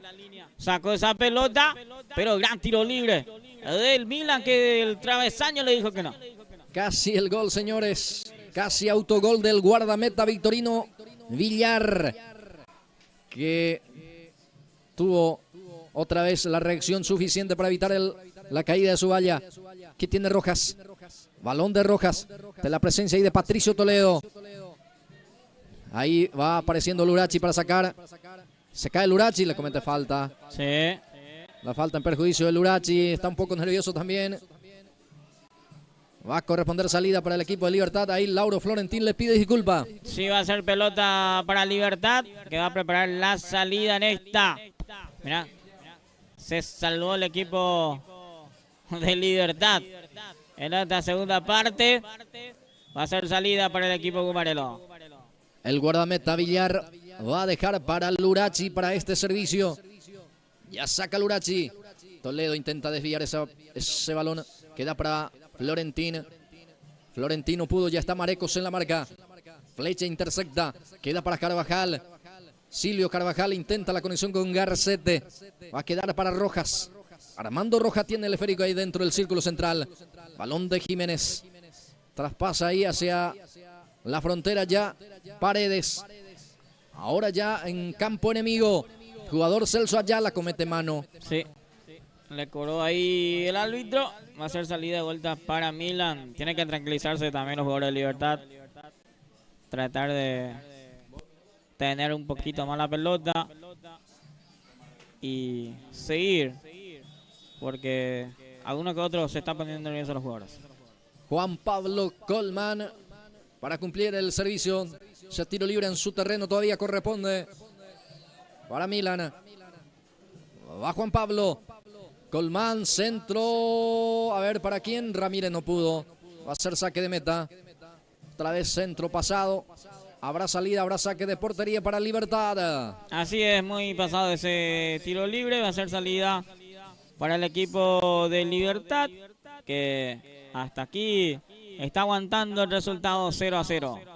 Sacó esa pelota, pero gran tiro libre del Milan, que el travesaño le dijo que no. Casi el gol, señores. Casi autogol del guardameta Victorino Villar, que tuvo otra vez la reacción suficiente para evitar la caída de su valla. Aquí tiene Rojas. Balón de Rojas. De la presencia ahí de Patricio Toledo. Ahí va apareciendo Lurachi para sacar. Se cae Lurachi, le comete falta. Sí. La falta en perjuicio de Lurachi. Está un poco nervioso también. Va a corresponder salida para el equipo de Libertad. Ahí Lauro Florentín le pide disculpa. Sí, va a ser pelota para Libertad, que va a preparar la salida en esta. Mirá, se salvó el equipo de Libertad. En esta segunda parte va a ser salida para el equipo Gumarelo. El guardameta Villar va a dejar para Lurachi para este servicio. Ya saca Lurachi. Toledo intenta desviar ese balón. Queda para Florentín. Florentino pudo, ya está Marecos en la marca. Flecha intercepta. Queda para Carvajal. Silvio Carvajal intenta la conexión con Garcete. Va a quedar para Rojas. Armando Rojas tiene el esférico ahí dentro del círculo central. Balón de Jiménez. Traspasa ahí hacia la frontera ya Paredes. Ahora ya en campo enemigo. Jugador Celso Ayala comete mano. Sí. Le cobró ahí el árbitro. Va a ser salida de vuelta para Milan. Tiene que tranquilizarse también los jugadores de Libertad. Tratar de tener un poquito más la pelota. Y seguir. Porque alguno que otro se está poniendo nervioso los jugadores. Juan Pablo Colman para cumplir el servicio. Ese tiro libre en su terreno todavía corresponde para Milan. Va Juan Pablo. Colmán, centro. A ver, ¿para quién? Ramírez no pudo. Va a ser saque de meta. Otra vez centro pasado. Habrá salida, habrá saque de portería para Libertad. Así es, muy pasado ese tiro libre. Va a ser salida para el equipo de Libertad, que hasta aquí está aguantando el resultado 0-0.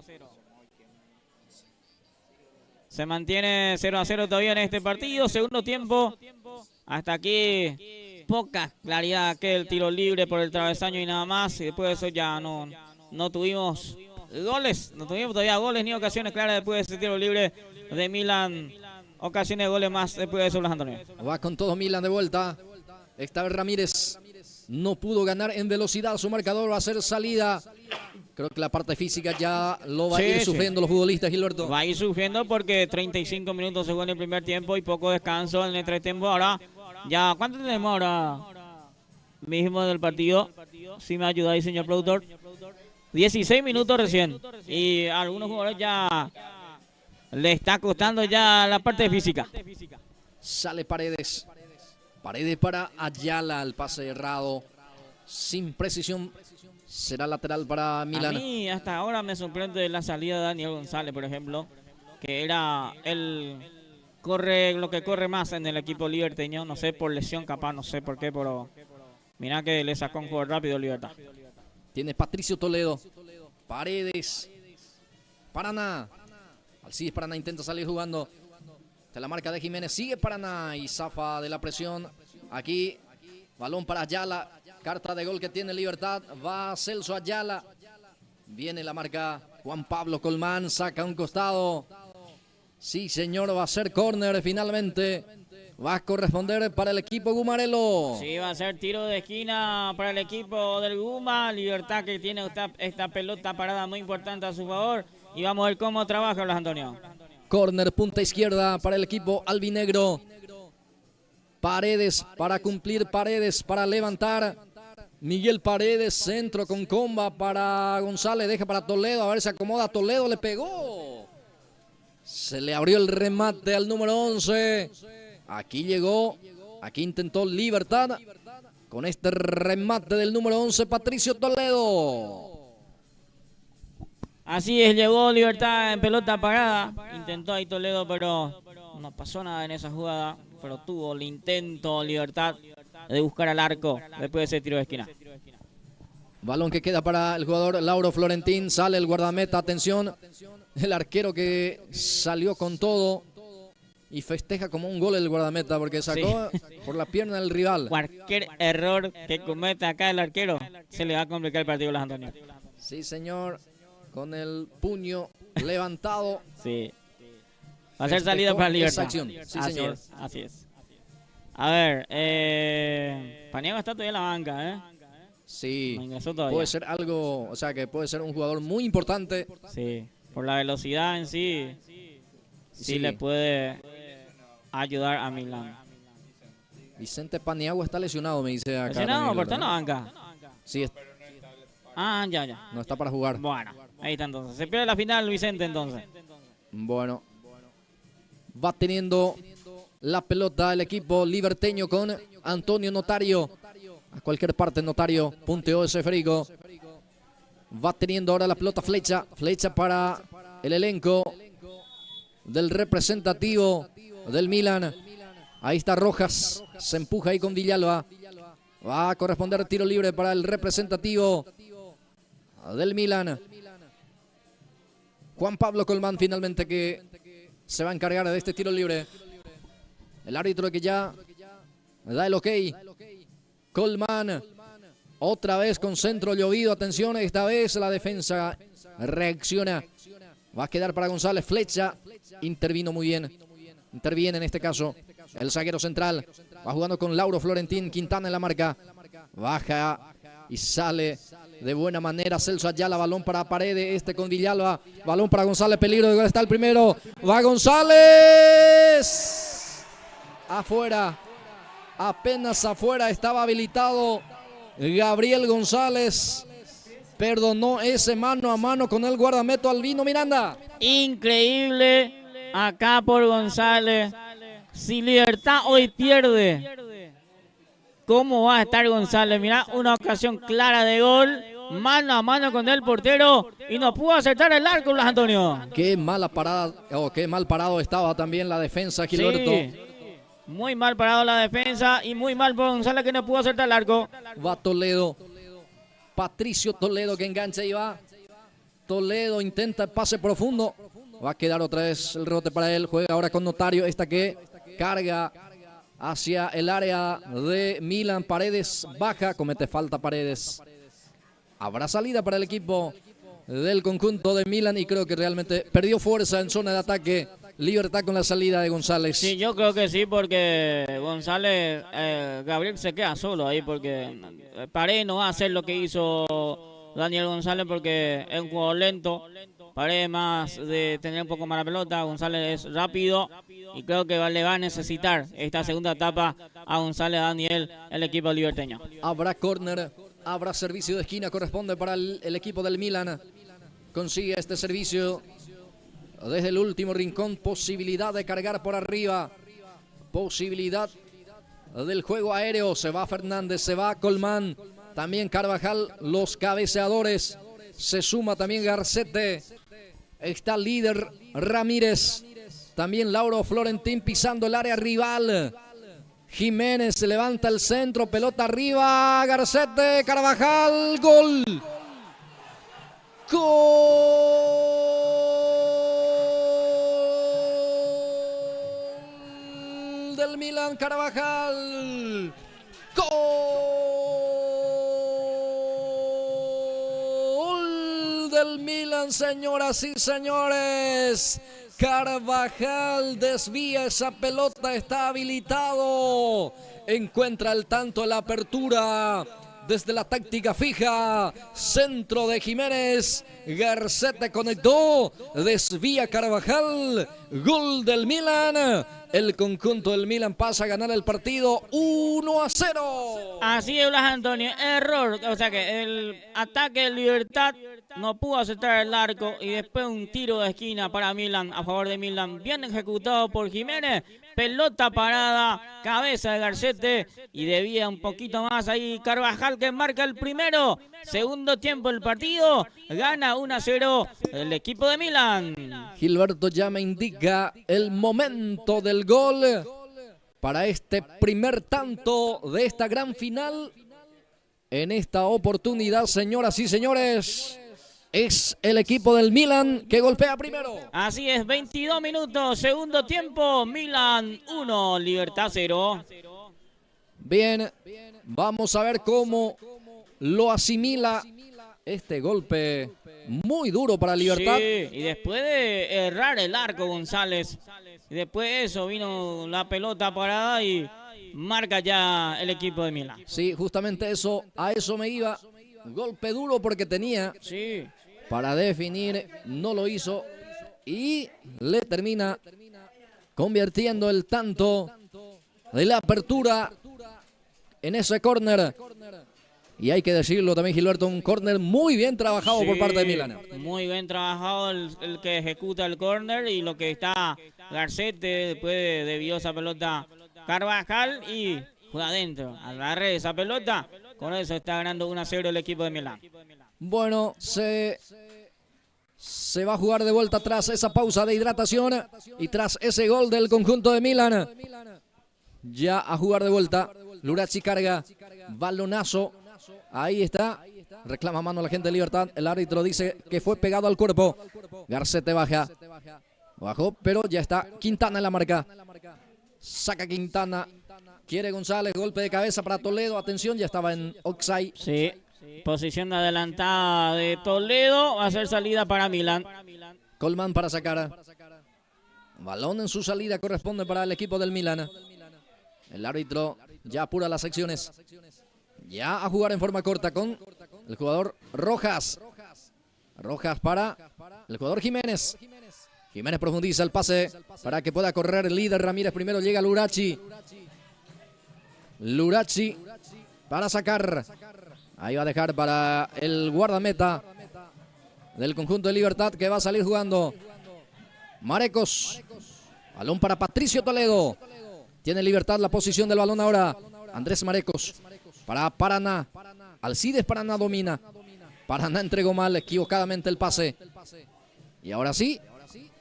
Se mantiene 0-0 todavía en este partido. Segundo tiempo. Hasta aquí poca claridad que el tiro libre por el travesaño y nada más. Y después de eso ya no tuvimos goles. No tuvimos todavía goles ni ocasiones claras después de ese tiro libre de Milan. Ocasiones de goles más después de eso, Blas Antonio. Va con todo Milan de vuelta. Esta vez Ramírez no pudo ganar en velocidad. Su marcador va a ser salida. Creo que la parte física ya lo va a ir sufriendo los futbolistas, Gilberto. Va a ir sufriendo porque 35 minutos se jugó en el primer tiempo y poco descanso en el entretiempo. Ahora, ya, ¿cuánto tenemos ahora mismo del partido? Si me ayuda ahí, señor productor. 16 minutos recién. Y a algunos jugadores ya le está costando ya la parte física. Sale Paredes. Paredes para Ayala, el pase errado. Sin precisión. Será lateral para Milan. A mí hasta ahora me sorprende la salida de Daniel González, por ejemplo, que era lo que corre más en el equipo liberteño. No sé, por lesión capaz, no sé por qué, pero mira que le sacó un jugador rápido Libertad. Tiene Patricio Toledo. Paredes. Paraná. Alcides Paraná intenta salir jugando. De la marca de Jiménez. Sigue Paraná y zafa de la presión. Aquí, balón para Ayala. Carta de gol que tiene Libertad. Va Celso Ayala. Viene la marca Juan Pablo Colmán. Saca un costado. Sí, señor, va a ser córner finalmente. Va a corresponder para el equipo gumarelo. Sí, va a ser tiro de esquina para el equipo del Guma. Libertad que tiene esta pelota parada muy importante a su favor. Y vamos a ver cómo trabaja Blas Antonio. Córner, punta izquierda para el equipo albinegro. Paredes para cumplir, Paredes para levantar. Miguel Paredes, centro con comba para González, deja para Toledo, a ver si acomoda, Toledo le pegó. Se le abrió el remate al número 11. Aquí llegó, aquí intentó Libertad. Con este remate del número 11, Patricio Toledo. Así es, llegó Libertad en pelota parada. Intentó ahí Toledo, pero no pasó nada en esa jugada. Pero tuvo el intento Libertad de buscar al arco después de ese tiro de esquina. Balón que queda para el jugador Lauro Florentín. Sale el guardameta, atención. El arquero que salió con todo y festeja como un gol el guardameta porque sacó por la pierna del rival. Cualquier error que cometa acá el arquero se le va a complicar el partido, Blas Antonio. Sí, señor. Con el puño levantado. Sí. Va a ser salida para Libertad. Sí, así señor. Es, así es. A ver, Paniagua está todavía en la banca, ¿eh? Sí, No ingresó todavía. puede ser algo, o sea que puede ser un jugador muy importante. Sí, por la velocidad en sí, sí le puede ayudar a Milan. Vicente Paniagua está lesionado, me dice acá. Lesionado, pero está en la banca. Sí, Ya. no está para jugar. Bueno, ahí está entonces. Se pierde la final Vicente entonces. Bueno, va teniendo la pelota el equipo liberteño con Antonio Notario. A cualquier parte Notario, punteó ese frigo. Va teniendo ahora la pelota Flecha. Flecha para el elenco del representativo del Milan. Ahí está Rojas. Se empuja ahí con Villalba. Va a corresponder tiro libre para el representativo del Milan. Juan Pablo Colmán finalmente que se va a encargar de este tiro libre. El árbitro que ya da el ok. Colmán, otra vez con centro llovido, atención, esta vez la defensa reacciona. Va a quedar para González, Flecha, intervino muy bien. Interviene en este caso el zaguero central. Va jugando con Lauro Florentín, Quintana en la marca. Baja y sale de buena manera Celso Ayala, balón para Paredes, este con Villalba, balón para González, peligro de gol, está el primero, va González, afuera, apenas afuera, estaba habilitado Gabriel González, perdonó ese mano a mano con el guardameta Albino Miranda. Increíble acá por González, Si Libertad hoy pierde, ¿cómo va a estar González? Mirá, una ocasión clara de gol, mano a mano con el portero y no pudo acertar el arco, Blas Antonio. Qué mala parada, qué mal parado estaba también la defensa, Gilberto. Sí, muy mal parado la defensa y muy mal por González que no pudo acertar el arco. Va Toledo. Patricio Toledo que engancha y va. Toledo intenta el pase profundo. Va a quedar otra vez el rebote para él. Juega ahora con Notario. Esta que carga hacia el área de Milan. Paredes baja. Comete falta Paredes. Habrá salida para el equipo del conjunto de Milan y creo que realmente perdió fuerza en zona de ataque. Libertad con la salida de González. Sí, yo creo que sí, porque González, Gabriel se queda solo ahí, porque Paredes no va a hacer lo que hizo Daniel González, porque es un jugador lento. Paredes más de tener un poco más la pelota, González es rápido y creo que le va a necesitar esta segunda etapa a González, a Daniel, el equipo liberteño. Habrá córner, habrá servicio de esquina, corresponde para el equipo del Milan. Consigue este servicio desde el último rincón, posibilidad de cargar por arriba, posibilidad del juego aéreo. Se va Fernández, se va Colmán, también Carvajal, los cabeceadores. Se suma también Garcete, está líder Ramírez, también Lauro Florentín pisando el área rival. Jiménez se levanta el centro, pelota arriba, Garcete, Carvajal, gol. Gol del Milan, Carvajal. Gol del Milan, señoras y señores. Carvajal desvía esa pelota, está habilitado. Encuentra el tanto en la apertura. Desde la táctica fija, centro de Jiménez, Garcete conectó, desvía Carvajal, gol del Milan. El conjunto del Milan pasa a ganar el partido 1-0. Así es, Blas Antonio, error, o sea que el ataque de Libertad no pudo acertar el arco y después un tiro de esquina para Milan, a favor de Milan, bien ejecutado por Jiménez. Pelota parada, cabeza de Garcete y debía un poquito más ahí Carvajal que marca el primero. Segundo tiempo del partido, gana 1-0 el equipo de Milan. Gilberto ya me indica el momento del gol para este primer tanto de esta gran final. En esta oportunidad, señoras y señores, es el equipo del Milan que golpea primero. Así es, 22 minutos, segundo tiempo, Milan 1, Libertad 0. Bien, vamos a ver cómo lo asimila este golpe muy duro para Libertad. Sí, y después de errar el arco González, y después de eso vino la pelota parada y marca ya el equipo de Milan. Sí, justamente eso, a eso me iba. Golpe duro porque tenía... Sí. Para definir, no lo hizo y le termina convirtiendo el tanto de la apertura en ese córner. Y hay que decirlo también, Gilberto, un córner muy bien trabajado por parte de Milan. Muy bien trabajado el que ejecuta el córner y lo que está Garcete, después debió esa pelota Carvajal y juega adentro. Agarre esa pelota, con eso está ganando 1-0 el equipo de Milan. Bueno, se va a jugar de vuelta tras esa pausa de hidratación y tras ese gol del conjunto de Milan. Ya a jugar de vuelta. Lurachi carga, balonazo. Ahí está. Reclama mano la gente de Libertad. El árbitro dice que fue pegado al cuerpo. Garcete baja. Bajó, pero ya está Quintana en la marca. Saca Quintana. Quiere González, golpe de cabeza para Toledo. Atención, ya estaba en offside. Sí. Posición de adelantada de Toledo, va a ser salida para Milan. Colmán para sacar. Balón en su salida corresponde para el equipo del Milan. El árbitro ya apura las secciones. Ya a jugar en forma corta con el jugador Rojas. Rojas para el jugador Jiménez. Jiménez profundiza el pase para que pueda correr el líder Ramírez. Primero llega Lurachi. Lurachi para sacar. Ahí va a dejar para el guardameta del conjunto de Libertad que va a salir jugando. Marecos. Balón para Patricio Toledo. Tiene libertad la posición del balón ahora. Andrés Marecos para Paraná. Alcides Paraná domina. Paraná entregó mal equivocadamente el pase. Y ahora sí,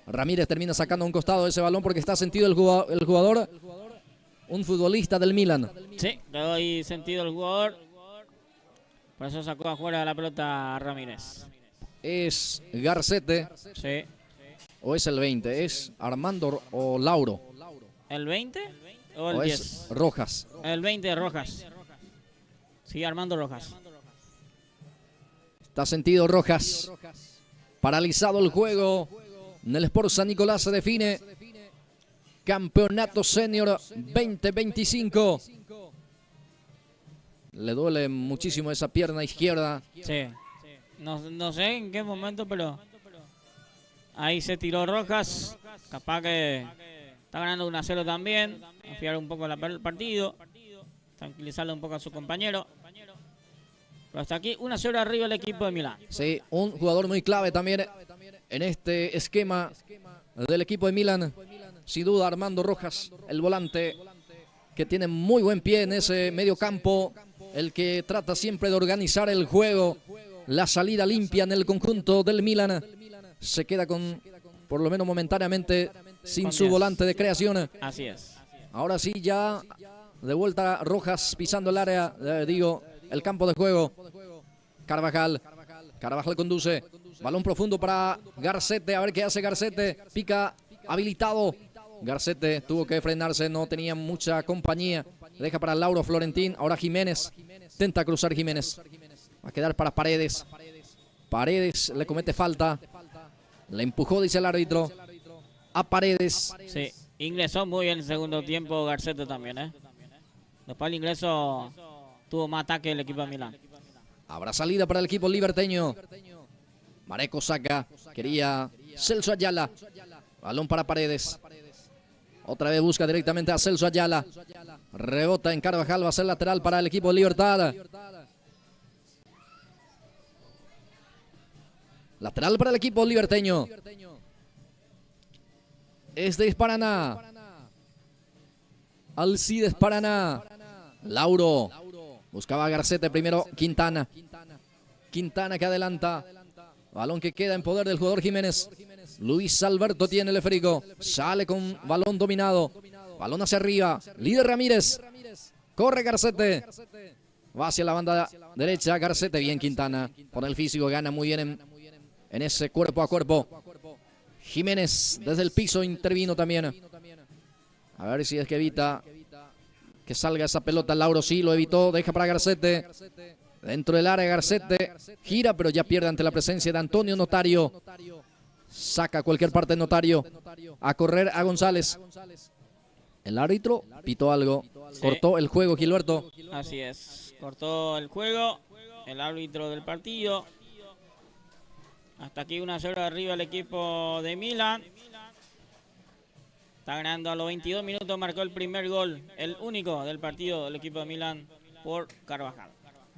Ramírez termina sacando a un costado de ese balón porque está sentido el jugador, un futbolista del Milan. Sí, le doy sentido al jugador. Por eso sacó afuera la pelota a Ramírez. Es Garcete. Sí. ¿O es el 20? ¿Es Armando o Lauro? ¿El 20 o el ¿O 10? es Rojas? El 20 de Rojas. Sí, Armando Rojas. Está sentido Rojas. Paralizado el juego. En el Sport San Nicolás se define Campeonato Senior 2025. Le duele muchísimo esa pierna izquierda. Sí. No sé en qué momento, pero ahí se tiró Rojas. Capaz que está ganando 1-0 también. Enfriar un poco el partido. Tranquilizarle un poco a su compañero. Pero hasta aquí 1-0 arriba el equipo de Milán. Sí, un jugador muy clave también en este esquema del equipo de Milán. Sin duda Armando Rojas, el volante que tiene muy buen pie en ese medio campo. El que trata siempre de organizar el juego. La salida limpia en el conjunto del Milan. Se queda con, por lo menos momentáneamente, sin su volante de creación. Así es. Ahora sí, ya de vuelta Rojas pisando el área, el campo de juego. Carvajal conduce. Balón profundo para Garcete. A ver qué hace Garcete. Pica habilitado. Garcete tuvo que frenarse. No tenía mucha compañía. Deja para Lauro Florentín. Ahora Jiménez. Intenta cruzar Jiménez. Va a quedar para Paredes. Paredes le comete falta. Le empujó, dice el árbitro, a Paredes. Sí, ingresó muy bien en el segundo tiempo Garcete también, ¿eh? Después del ingreso tuvo más ataque el equipo de Milán. Habrá salida para el equipo liberteño. Mareco saca. Quería Celso Ayala. Balón para Paredes. Otra vez busca directamente a Celso Ayala. Rebota en Carvajal. Va a ser lateral para el equipo de Libertad. Lateral para el equipo liberteño. Este es Paraná. Alcides Paraná. Lauro. Buscaba a Garcete primero. Quintana. Quintana que adelanta. Balón que queda en poder del jugador Jiménez. Luis Alberto tiene el esférico. Sale con balón dominado. Balón hacia arriba. Líder Ramírez. Corre Garcete. Va hacia la banda derecha. Garcete. Bien Quintana. Por el físico gana muy bien en ese cuerpo a cuerpo. Jiménez desde el piso intervino también. A ver si es que evita que salga esa pelota. Lauro sí lo evitó. Deja para Garcete. Dentro del área Garcete. Gira pero ya pierde ante la presencia de Antonio Notario. Saca cualquier parte Notario. A correr a González. El árbitro pitó algo. Sí. Cortó el juego, Gilberto. Así es. Cortó el juego. El árbitro del partido. Hasta aquí 1-0 arriba el equipo de Milán. Está ganando a los 22 minutos. Marcó el primer gol. El único del partido del equipo de Milán por Carvajal.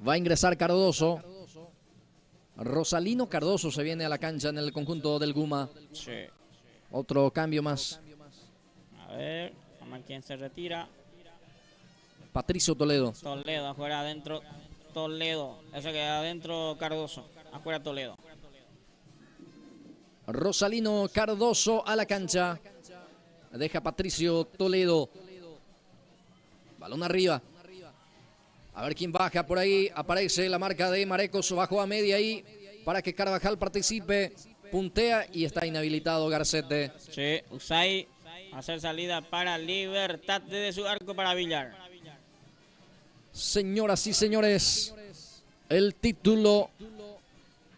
Va a ingresar Cardoso. Rosalino Cardoso se viene a la cancha en el conjunto del Guma. Sí. Otro cambio más. A ver, vamos a ver quién se retira. Patricio Toledo. Toledo, afuera, adentro. Toledo. Eso que adentro Cardoso. Afuera Toledo. Rosalino Cardoso a la cancha. Deja Patricio Toledo. Balón arriba. A ver quién baja por ahí. Aparece la marca de Marecos. Bajó a media ahí para que Carvajal participe. Puntea y está inhabilitado Garcete. Sí, Usai va a hacer salida para Libertad desde su arco para Villar. Señoras y señores, el título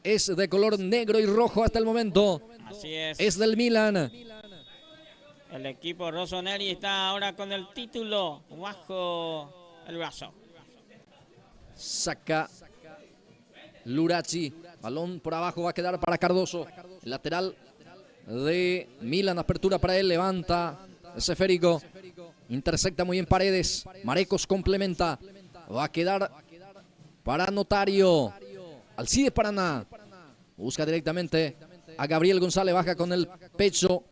es de color negro y rojo hasta el momento. Así es. Es del Milan. El equipo rossoneri está ahora con el título bajo el brazo. Saca Lurachi. Balón por abajo va a quedar para Cardoso. El lateral de Milan. Apertura para él. Levanta ese esférico. Intersecta muy bien Paredes. Marecos complementa. Va a quedar para Notario. Alcides Paraná. Busca directamente a Gabriel González. Baja con el pecho.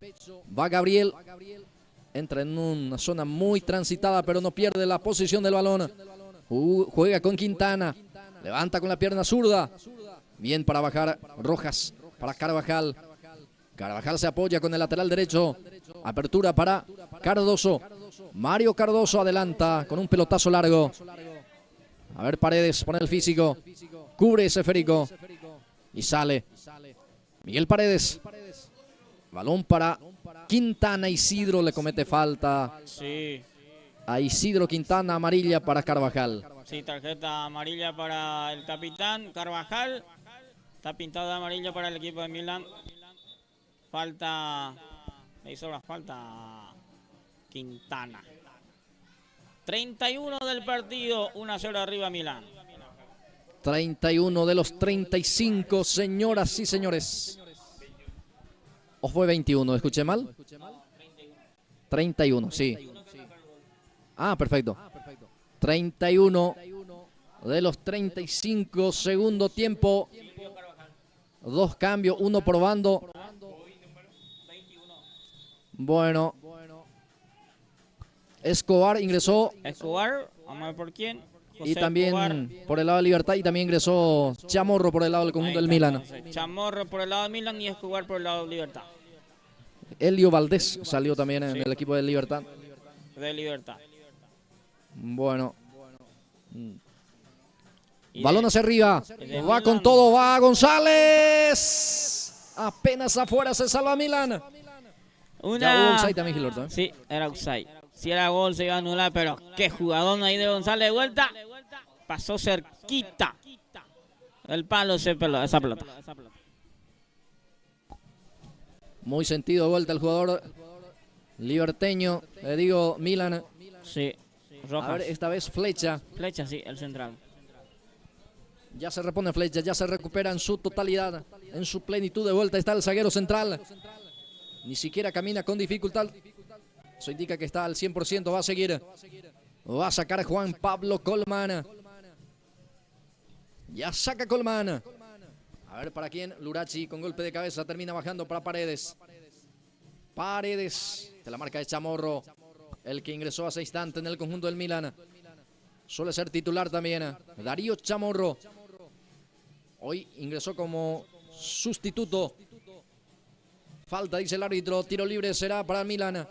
Va Gabriel. Entra en una zona muy transitada, pero no pierde la posición del balón. Juega con Quintana. Levanta con la pierna zurda. Bien para bajar Rojas. Para Carvajal. Carvajal se apoya con el lateral derecho. Apertura para Cardoso. Mario Cardoso adelanta con un pelotazo largo. A ver, Paredes pone el físico. Cubre ese esférico. Y sale. Miguel Paredes. Balón para Quintana. Isidro le comete falta. Sí. A Isidro Quintana, amarilla para Carvajal. Sí, tarjeta amarilla para el capitán Carvajal. Está pintado de amarillo para el equipo de Milán. Falta, le hizo la falta Quintana. 31 del partido, 1-0 arriba Milán. 31 de los 35, señoras y señores. ¿O fue 21? ¿Escuché mal? 31, sí. Ah, perfecto. 31 de los 35, segundo tiempo. 2 cambios, 1 probando. Bueno. Escobar ingresó. Escobar, vamos a ver por quién. Y también Escobar por el lado de Libertad, y también ingresó Chamorro por el lado del conjunto del Milan. Chamorro por el lado de Milan y Escobar por el lado de Libertad. Elio Valdés salió también en el equipo de Libertad. De Libertad. Bueno. Balón hacia arriba. Va con todo, va González. Apenas afuera se salva Milan. Ya hubo offside también, Gilberto, ¿eh? Sí, era offside. Si era gol se iba a anular, pero qué jugadón ahí de González de vuelta. Pasó cerquita. El palo, esa pelota. Muy sentido de vuelta el jugador liberteño. Le digo Milan. Sí. Rojas. A ver, esta vez Flecha. Flecha, sí, el central. Ya se repone Flecha, ya se recupera en su totalidad, en su plenitud de vuelta. Está el zaguero central. Ni siquiera camina con dificultad. Eso indica que está al 100%. Va a seguir. Va a sacar Juan Pablo Colman. Ya saca Colman. A ver para quién. Lurachi con golpe de cabeza termina bajando para Paredes. Paredes. De la marca de Chamorro. El que ingresó hace instante en el conjunto del Milan. Suele ser titular también. Darío Chamorro. Hoy ingresó como sustituto. Falta, dice el árbitro. Tiro libre será para el Milan.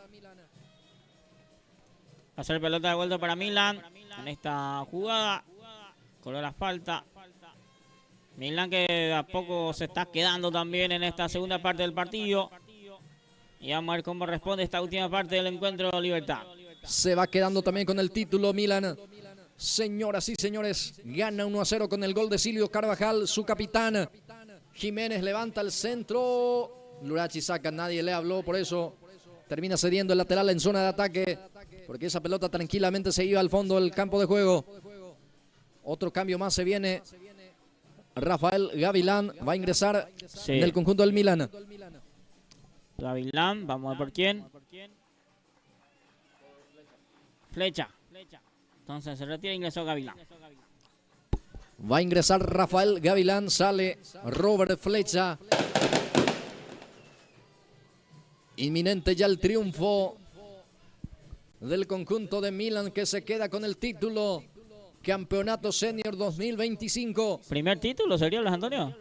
Hacer pelota de vuelta para Milan. En esta jugada. Coló la falta. Milan que de a poco se está quedando también en esta segunda parte del partido. Y vamos a ver cómo responde esta última parte del encuentro de Libertad. Se va quedando también con el título Milan. Señoras y señores, gana 1-0 con el gol de Silvio Carvajal, su capitán. Jiménez levanta el centro. Lurachi saca, nadie le habló, por eso termina cediendo el lateral en zona de ataque. Porque esa pelota tranquilamente se iba al fondo del campo de juego. Otro cambio más se viene. Rafael Gavilán va a ingresar en el conjunto del Milan. Gavilán, vamos a ver por quién. Flecha. Entonces se retira e ingresó Gavilán. Va a ingresar Rafael Gavilán, sale Robert Flecha. Inminente ya el triunfo del conjunto de Milan, que se queda con el título Campeonato Senior 2025. ¿Primer título sería, Luis Antonio?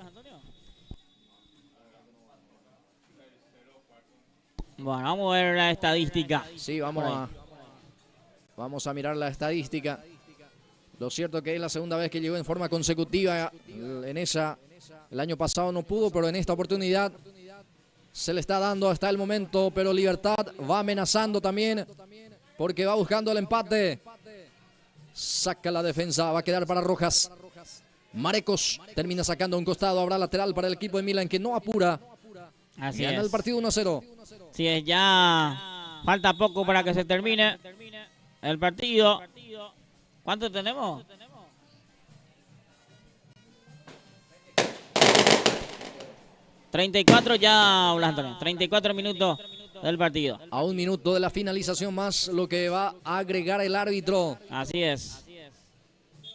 Bueno, vamos a ver la estadística. Sí, vamos a mirar la estadística. Lo cierto que es la segunda vez que llegó en forma consecutiva. El año pasado no pudo, pero en esta oportunidad se le está dando hasta el momento. Pero Libertad va amenazando también, porque va buscando el empate. Saca la defensa, va a quedar para Rojas. Marecos termina sacando un costado. Habrá lateral para el equipo de Milan, que no apura. Así Gana el partido 1-0. Sí, es, ya falta poco para que se termine el partido. ¿Cuánto tenemos? 34 ya, Blas Antonio. 34 minutos del partido. A 1 minuto de la finalización más lo que va a agregar el árbitro. Así es.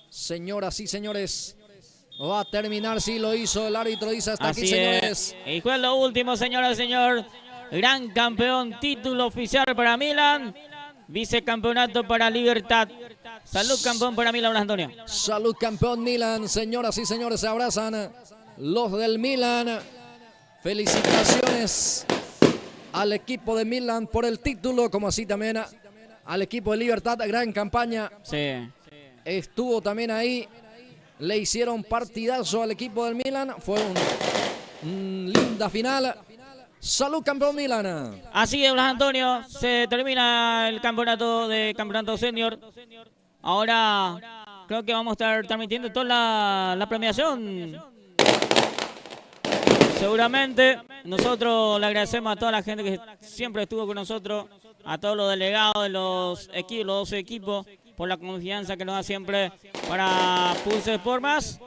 Señoras y señores, va a terminar, sí lo hizo el árbitro, dice hasta Así aquí, señores. Y fue lo último, señora y señor. Gran campeón, título oficial para Milan. Vicecampeonato para Libertad. Salud campeón para Milan, Antonio. Salud campeón Milan. Señoras y señores, se abrazan los del Milan. Felicitaciones al equipo de Milan por el título, como así también al equipo de Libertad. Gran campaña. Sí. Estuvo también ahí. Le hicieron partidazo al equipo del Milan. Fue una linda final. Salud campeón Milan. Así es, Blas Antonio. Se termina el campeonato senior. Ahora creo que vamos a estar transmitiendo toda la premiación. Seguramente. Nosotros le agradecemos a toda la gente que siempre estuvo con nosotros, a todos los delegados de los 12 equipos, por la confianza que nos da siempre para Pulse Sport Más.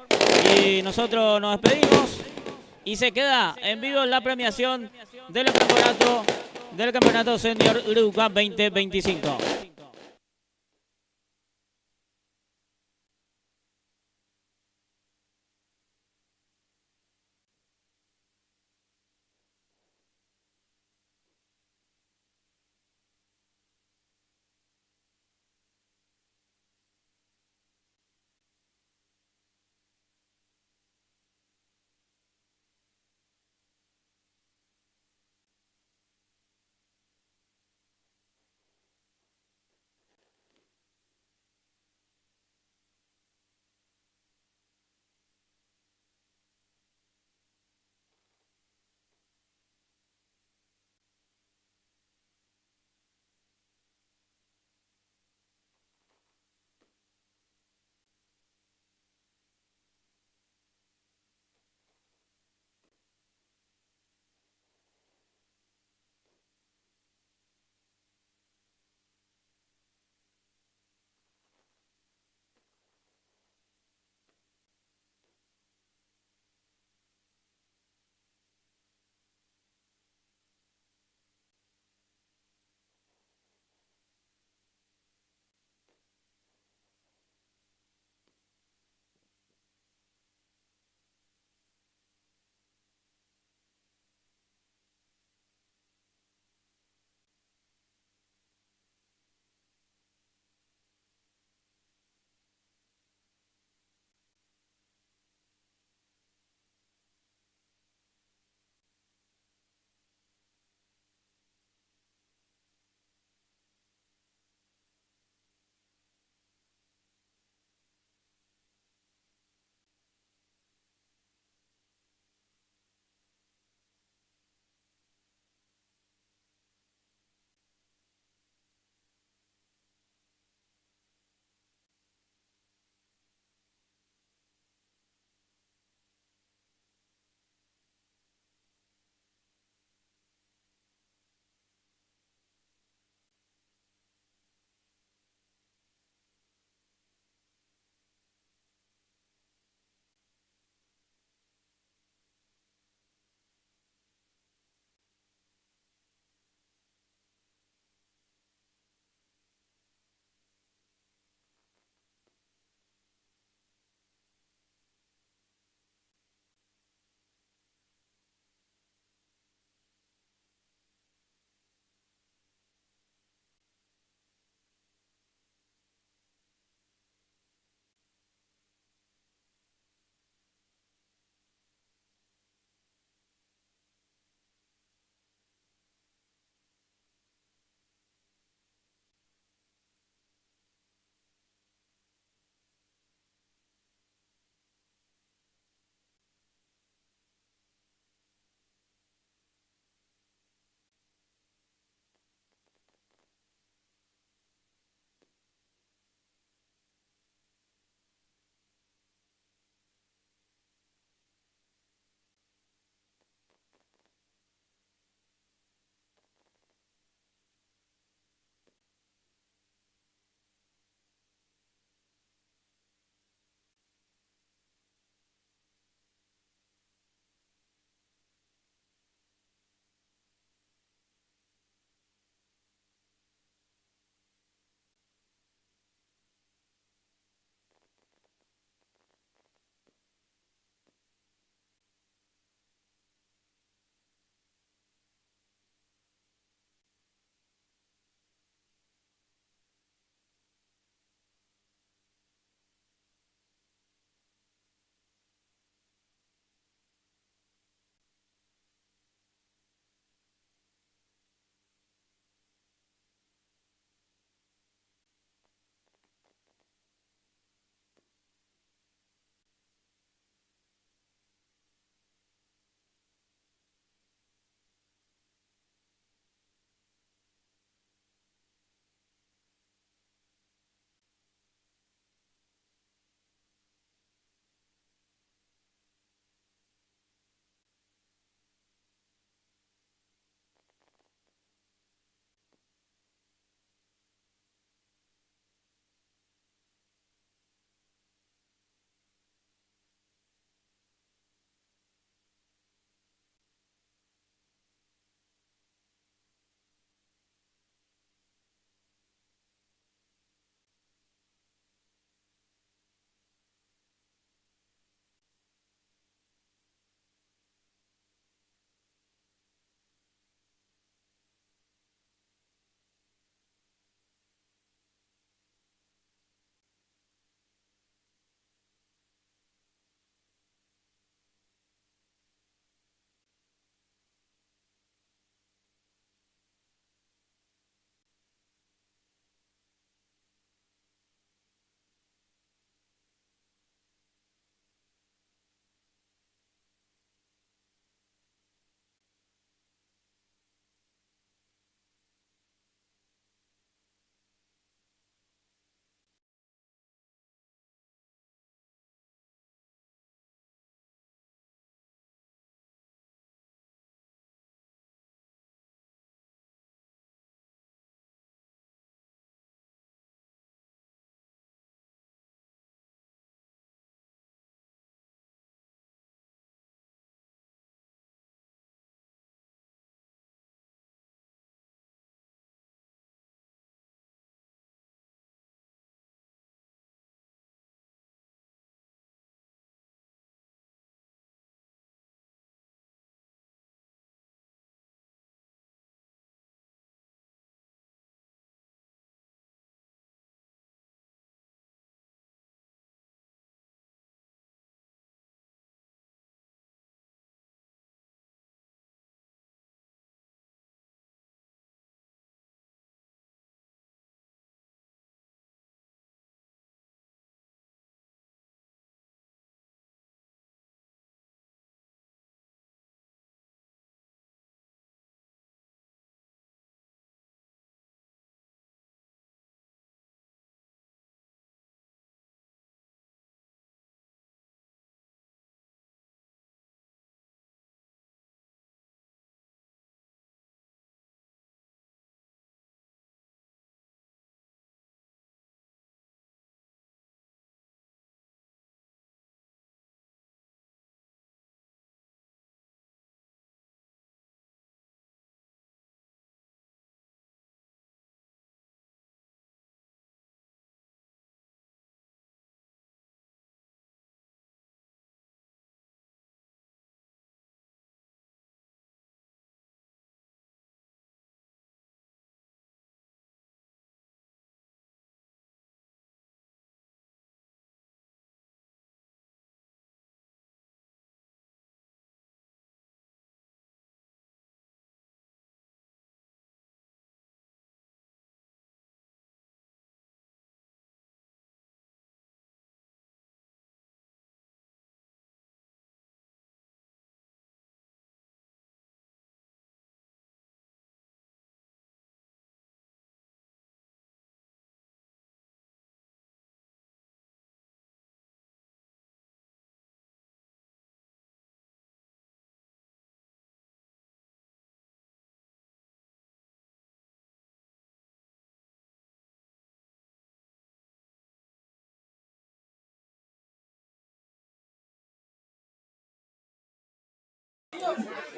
Y nosotros nos despedimos y se queda en vivo la premiación del campeonato senior Uruguay 2025.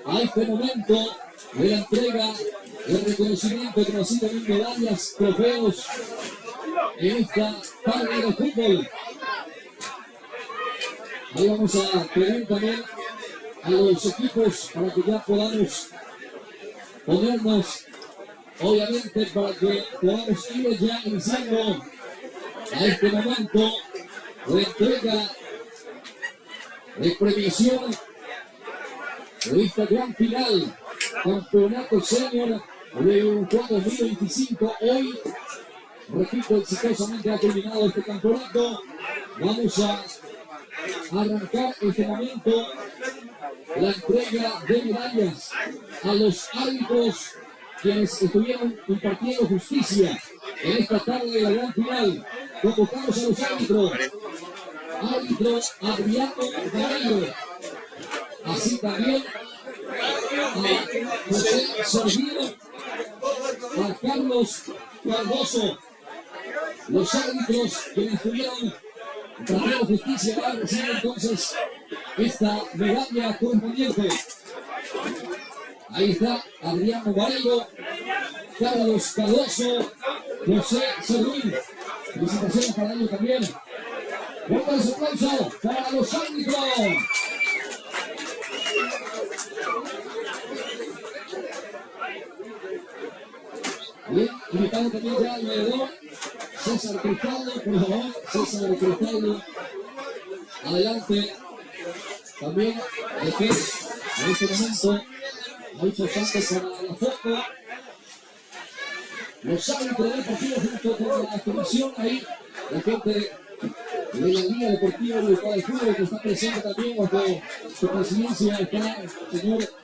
a este momento de la entrega del reconocimiento conocido en medallas, trofeos en esta tarde de fútbol. Ahí vamos a pedir también a los equipos para que ya podamos ponernos, obviamente, para que podamos ir ya iniciando a este momento de entrega de premiación de esta gran final, campeonato senior de Uruguay 2025. Hoy, repito, exitosamente ha terminado este campeonato. Vamos a arrancar este momento la entrega de medallas a los árbitros quienes estuvieron impartiendo justicia en esta tarde de la gran final. Convocamos a los árbitros. Árbitro Adriano Barreiro, así también a José Servino, a Carlos Cardoso. Los árbitros que estuvieron tratando justicia van a recibir entonces esta medalla correspondiente. Ahí está Adriano Barreiro, Carlos Cardoso, José Servino. Felicitaciones para ellos también. Fuerte ese aplauso para los árbitros. Bien, invitado también ya alrededor César Cristaldo, por favor, César Cristaldo. Adelante. También de que en este momento muy importante para la foto. Los árbitros del partido junto con la comisión ahí, la gente de la Liga Deportiva Uruguay de Fútbol que está presente también bajo su presidencia está el señor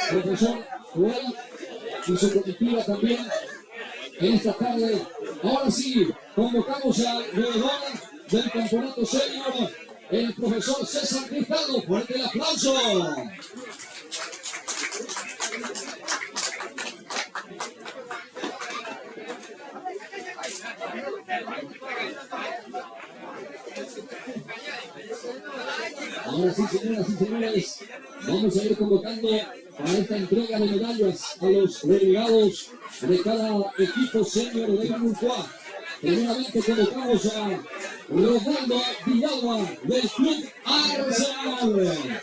profesor Joel y su comitiva también en esta tarde. Ahora sí, convocamos al veedor del campeonato senior, el profesor César Cristaldo. Fuerte el aplauso. Ahora sí, señoras y señores, vamos a ir convocando para esta entrega de medallas a los delegados de cada equipo senior de Uruguay. Primeramente convocamos a Ronaldo Villalba del Club Arsenal.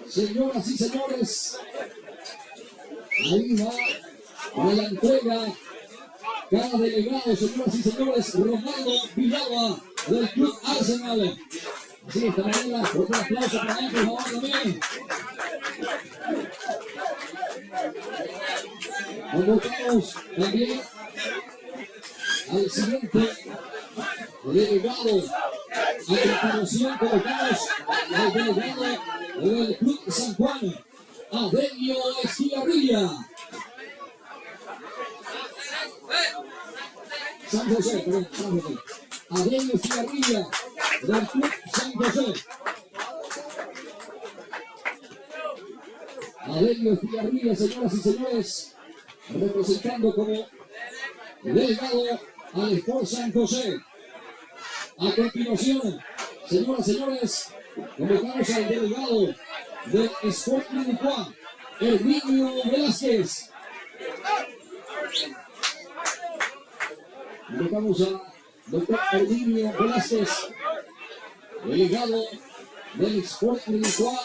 Señoras y señores, ahí va a la entrega cada delegado, señoras y señores, Ronaldo Villalba del Club Arsenal. Así de esta manera, otro aplauso para él, por favor, también. Convocamos también al siguiente delegado a continuación, convocamos al delegado del Club San Juan, Adelio Estigarribia. San José, perdón, San José. Adelio Estigarribia del Club San José. Adelio Estigarribia, señoras y señores, representando como delegado al Sport San José. A continuación, señoras y señores, convocamos al delegado del Sport Uruguay, Herminio Velázquez. Convocamos a doctor Herminio Velázquez, delegado del Sport Uruguay,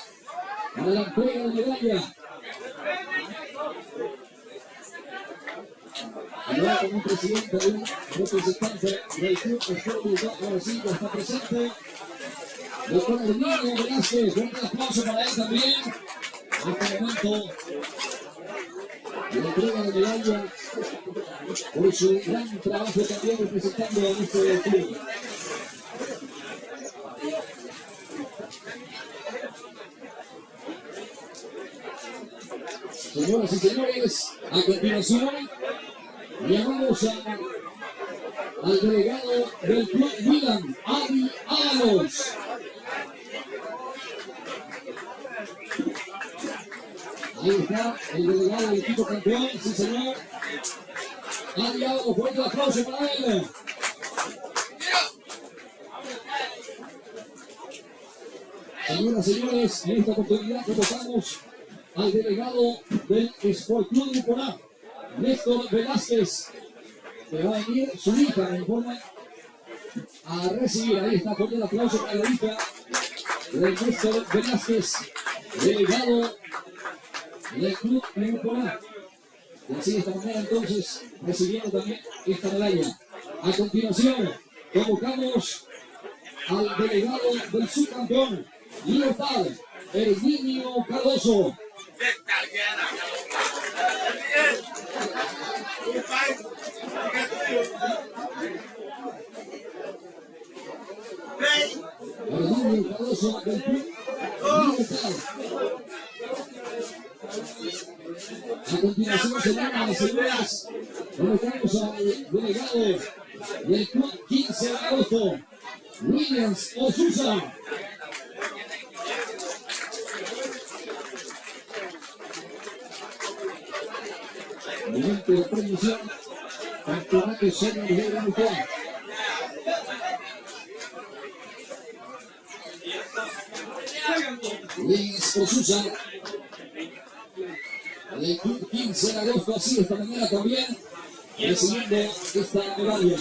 para la entrega de medalla. Ahora como presidente de un representante del Club Sport Uruguay, ahora sí ya está presente. Doctor Herminio Velázquez, un aplauso para él también. En este momento, la entrega de medalla por su gran trabajo también representando a este club. Señoras y señores, a continuación, llamamos al delegado del Club Milan, Avi Ábalos. Ahí está el delegado del equipo campeón, sí señor. Ha llegado un fuerte aplauso para él. Señoras y señores, en esta oportunidad convocamos al delegado del Sport Club de Porá, Néstor Velázquez, que va a venir su hija en forma a recibir. Ahí está, con el aplauso para la hija de Néstor Velázquez, delegado del Club de Porá. Y así de esta manera entonces recibiendo también esta medalla. A continuación, convocamos al delegado del subcampeón Libertad, Herminio Cardoso. Herminio Cardoso del Club Libertad. A continuación, señoras y señores, convocamos al delegado del Club 15 de agosto, Williams Osusa. Momento de premiación, campeonato senior de Uruguay. Williams Osusa, del Club 15 de agosto, así de esta manera también, recibiendo esta medalla.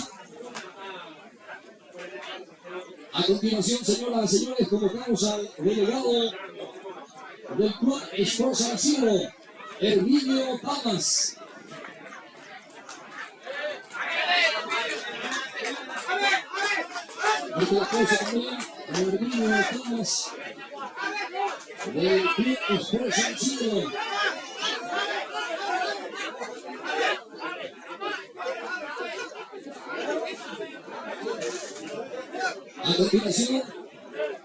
A continuación, señoras y señores, convocamos al delegado del Club Sport San Isidro, Herminio Palmas. Otro aplauso también a Herminio Palmas del Club Sport San Isidro. A continuación,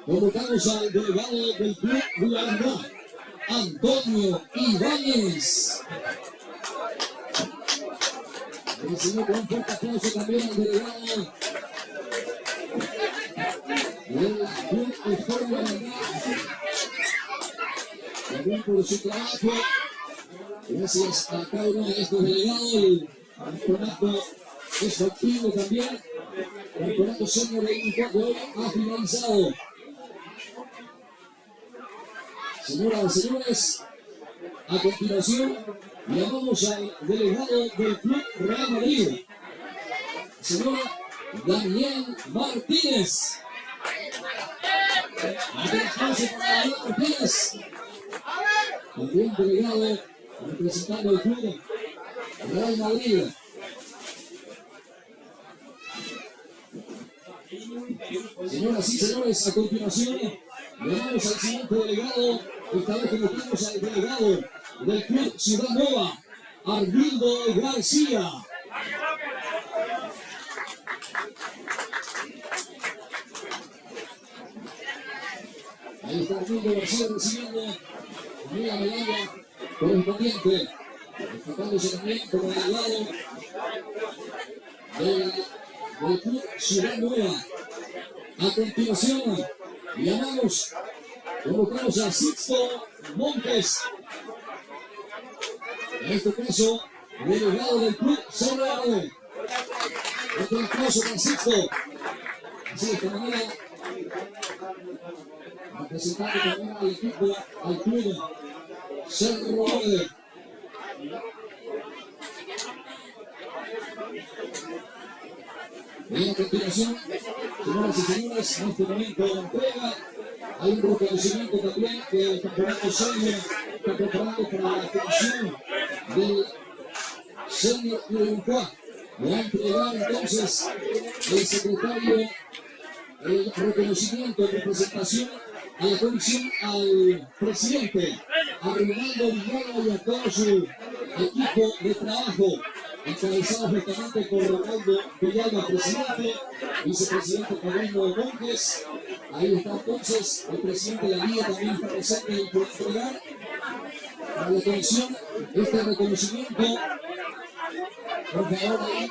convocamos al delegado del Club Guarandá, Antonio Ibáñez. Recibimos con un fuerte aplauso también al delegado del Club Sport Guarandá, también por su trabajo. Gracias a cada uno de estos delegados, el campeonato es activo también. El campeonato senior de Uruguay de hoy ha finalizado. Señoras y señores, a continuación llamamos al delegado del Club Real Madrid, señor Daniel Martínez. Un aplauso para Daniel Martínez, también delegado representando el Club Real Madrid. Señoras y señores, a continuación llamamos al siguiente delegado. Esta vez convocamos al delegado del Club Ciudad Nueva, Arnildo García. Ahí está Arnildo García recibiendo la medalla correspondiente, destacándose también como delegado del Club Ciudad Nueva. A continuación, convocamos a Sixto Montes, en este caso, delegado del Club Cerro Verde. Otro aplauso para Sixto. Así de esta manera, representando también al equipo, al Club Cerro Verde. Y a continuación, señoras y señores, en este momento de entrega, hay un reconocimiento también que el campeonato senior está preparando para la comisión del senior de Uruguay. Le va a entregar entonces el secretario el reconocimiento en representación a la comisión al presidente, a Rinaldo Villagra y a todo su equipo de trabajo, encabezados justamente por Ronaldo Villalba, presidente, vicepresidente Paulino Montes. Ahí está entonces el presidente de la Liga, también está presente por entregar a la comisión este reconocimiento. Por favor, ahí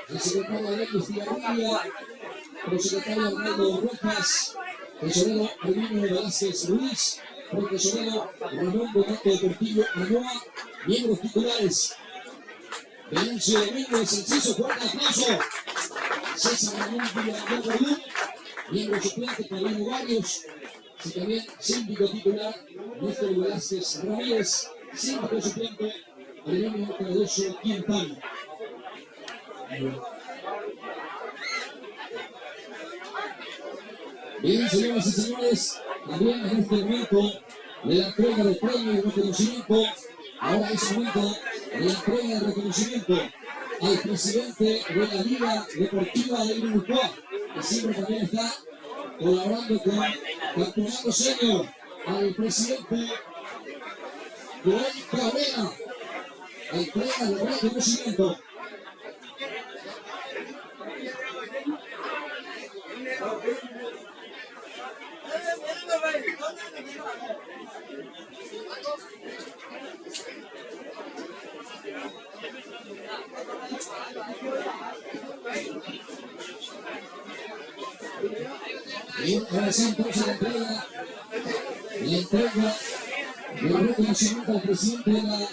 el secretario Alexis Villarruya, el secretario Arnaldo Rojas, tesorero Herminio Velázquez Ruiz, profesorado Ramón Donato Deportivo Anoa, miembros titulares. Venancio Domínguez, Enciso, fuerte aplauso. César Ramón Villarreal Verdú, miembro suplente Pablano Barrios. Y también síndico titular Néstor Velázquez Ramírez, síndico suplente Adriano Cardoso Quintana. Bien, señoras y señores, también en este momento de la entrega del premio y reconocimiento, ahora es momento de la entrega de reconocimiento al presidente de la Liga Deportiva de Uruguay, que siempre también está colaborando con Campeonato Senior, al presidente Joel Cabrera, entrega de reconocimiento. Bien, ahora sí, entonces la entrega del reconocimiento al presidente de la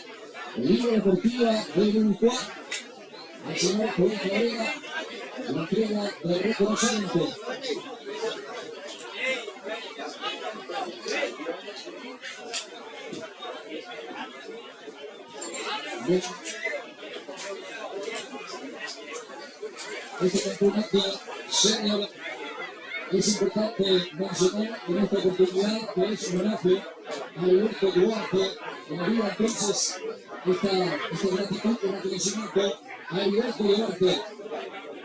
Liga Deportiva de Uruguay, el señor Joel Cabrera, la entrega del reconocimiento. Bien. Este campeonato senior es importante mencionar en esta oportunidad que es un homenaje a Alberto Duarte, en la vida entonces esta gratitud y reconocimiento a Alberto Duarte,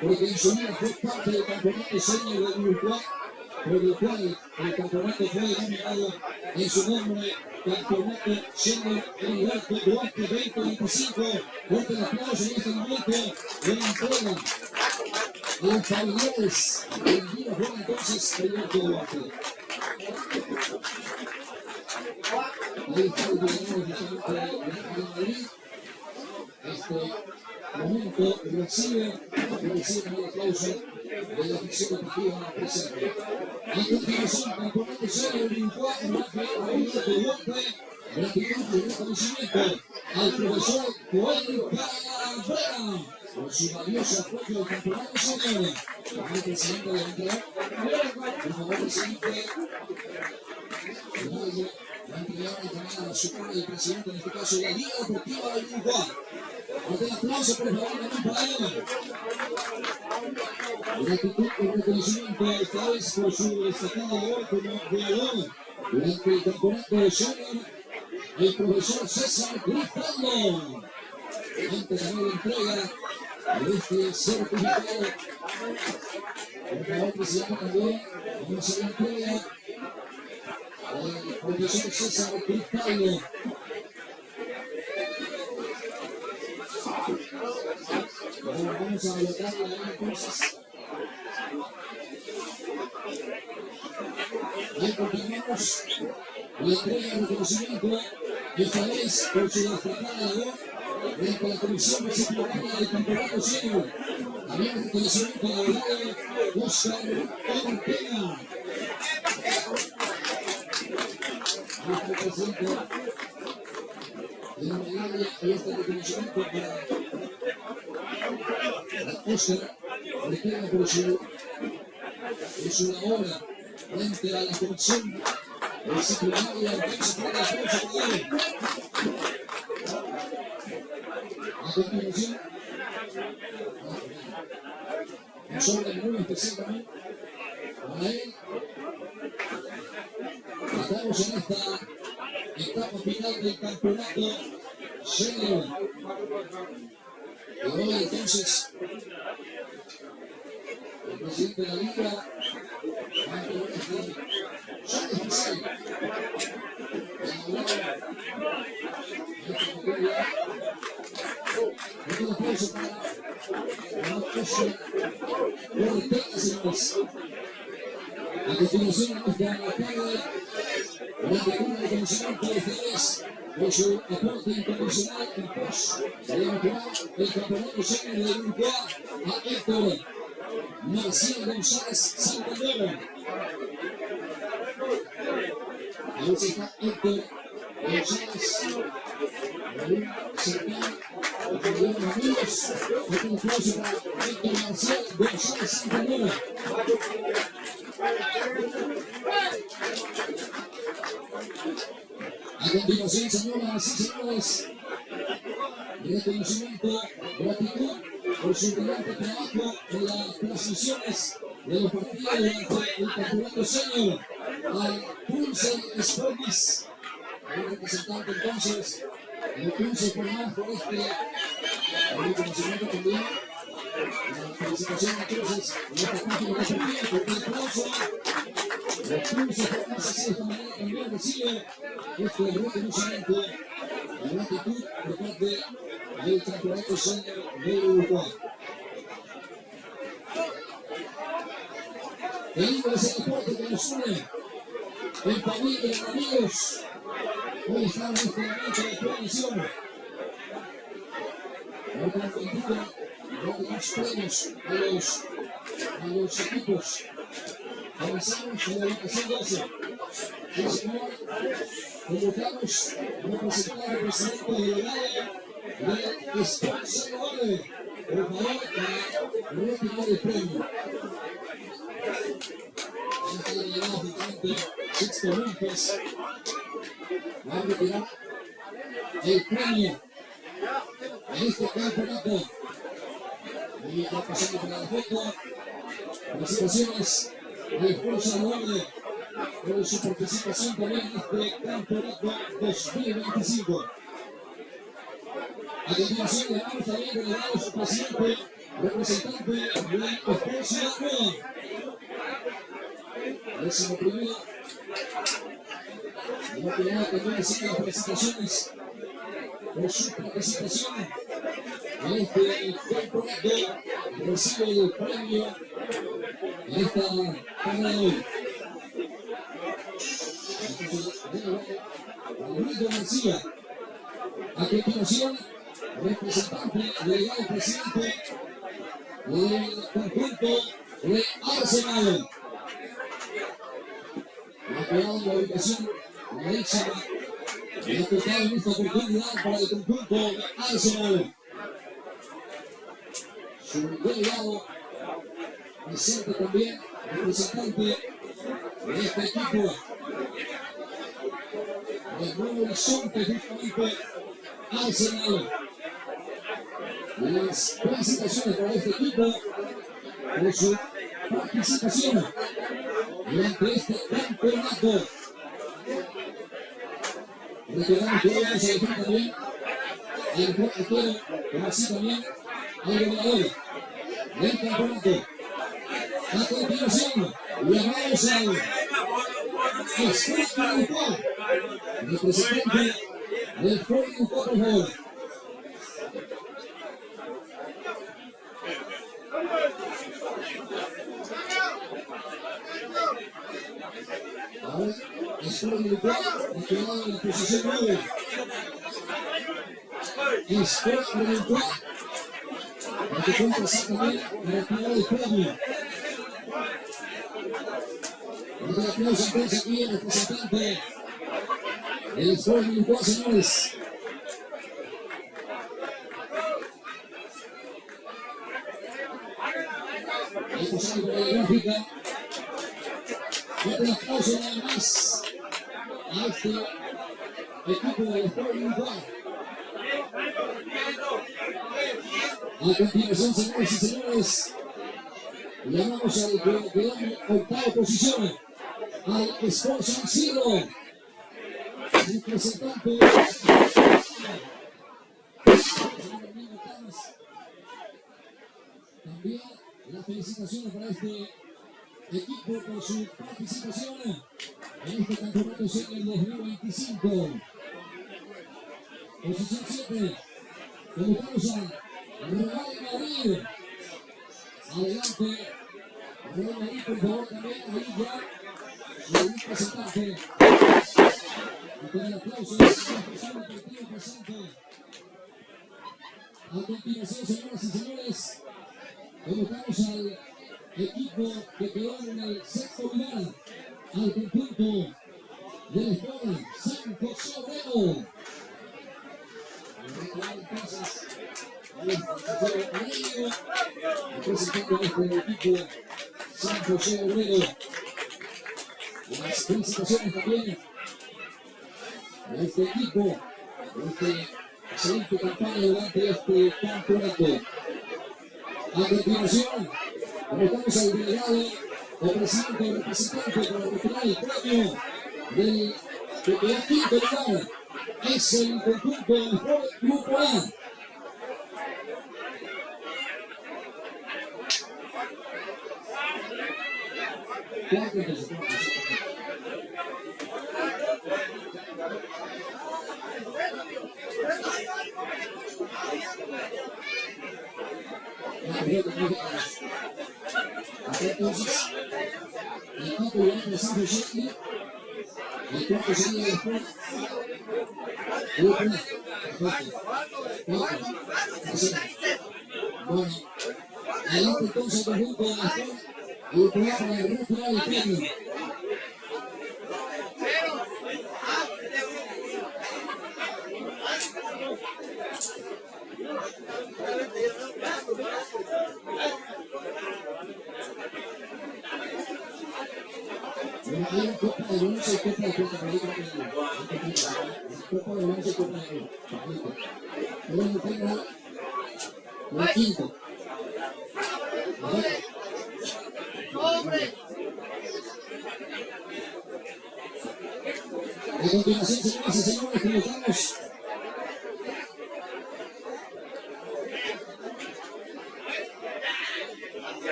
porque en su vida fue parte del campeonato senior de Uruguay, por el cual el campeonato fue denominado en su nombre Campeonato Senior Alberto Duarte 2025. Fuerte el aplauso en este momento de la entrega de los familiares del día fue entonces Alberto Duarte. Ahí está el gobernador justamente de Madrid. Este momento recibe el aplauso de la ficción deportiva presente. A continuación, campeonato senior de Uruguay, homenaje a Alberto Duarte, gratitud y reconocimiento al profesor Joel Cabrera por su valioso apoyo al campeonato senior. El presidente de la entidad, por favor, presidente, la entidad de la supone el presidente, en este caso, de la Liga Deportiva de Uruguay. Un aplauso, por favor, también para él. Gratitud y reconocimiento esta vez por su destacada labor como jugador durante el campeonato de senior, el profesor César Cristaldo. Antes de la entrega de este certificado, por favor, presidente, también vamos a la entrega del profesor César Cristaldo. Ahora vamos a colocarla ahí entonces. Y continuamos la entrega de reconocimiento, esta vez por su destacada labor frente a la Comisión Disciplinaria del Campeonato Senior. También reconocimiento al abogado Oscar Ortega. Nuestro presidente de la medalla y este reconocimiento para Oscar Ortega por su labor frente a la Comisión Disciplinaria del Campeonato Senior. A continuación, un sobre muy especial también para él. Estamos en esta etapa final del campeonato senior. Y ahora entonces, el presidente de la Liga va a entregar este sobre especial. Un aplauso para Oscar Ortega, señores. A continuación, nuestra tarde, gratitud y reconocimiento de ustedes por su aporte internacional en pos de mejorar el campeonato senior de Uruguay a Héctor Marcial González Santander. ver si está Héctor González. Cercano. Amigos, un aplauso para Héctor Marcial González Santanera. A continuación, señoras y señores, reconocimiento, gratitud por su brillante trabajo en las transmisiones de los partidos durante el campeonato senior a Pulse Sportis, el representante entonces del Pulse formado por reconocimiento también. La felicitación entonces en esta página deportiva por el aplauso. Los Pulse Sportis así de esta manera también recibe reconocimiento y gratitud por parte del campeonato senior de Uruguay. El himno es el deporte que nos une en familia, en amigos. Hoy estamos en este momento de transmisión. Ahora bendiga los premios a los equipos. Avanzamos en la votación 12. Sí, señor. Convocamos a representar al presidente delegado de Sponsor 9. Por favor, para retirar el premio. El delegado gigante Sixto Montes va a retirar el premio en este campeonato. Y ya pasando por la foto, felicitaciones al Sponsor 9 por su participación también en este campeonato 2025. A continuación, le damos también delegado a su presidente, representante de Sponsor 9. Décimo primero. Y la primera también recibe las felicitaciones por su participación en este campeonato. Recibe el premio en esta tarde de hoy. Alberto García. A continuación, representante, delegado presidente del conjunto de Arsenal. Ha quedado la ubicación máxima y ha tocado en esta oportunidad para el conjunto de Arsenal. Su delegado presente también, representante de este equipo de Nuevo Horizonte, justamente Arsenal. Las felicitaciones para este equipo por su participación durante este campeonato. Recordamos que hoy vamos a elegir también al portero, como así también al goleador del campeonato. A continuación, llamamos al Sporting Uruguay, representante del Sporting Uruguay, por favor. Ahora, Sporting Uruguay ha quedado en la posición 9. Sporting Uruguay, la que cuenta así también la actividad del premio. Un aplauso entonces aquí al representante del Sporting Uruguay, señores. Ahí pasando por la gráfica. Un aplauso nada más a este equipo del Sporting Uruguay. A continuación, señores y señores, llamamos al que quedó en octava posición, al Sponsor Zero, representante también las felicitaciones para este equipo por su participación en este campeonato senior 2025. Posición 7, colocamos a Real Madrid. Adelante, Real Madrid, por favor, también ahí ya su representante. Y con el aplauso de la persona del partido presente. A continuación, señoras y señores, colocamos al equipo que quedó en el sexto lugar, al conjunto del Sport San José Obrero. Entonces, representando este equipo San José Obrero. Las felicitaciones también a este equipo, por esta excelente campaña durante este campeonato. A continuación, convocamos al delegado o presidente o representante para retirar el premio del que quedó quinto lugar. Es el conjunto del Sport Grupo A. Entonces, el quinto lugar de San José, el cuarto sería el Sport Grupo A. Bueno, adelante entonces el conjunto del Sport Grupo A para retirar el premio. Hay una copa de bronce y copa de plata. Copa de bronce y copa de plata. Pero no tengo el quinto. A continuación, señoras y señores, convocamos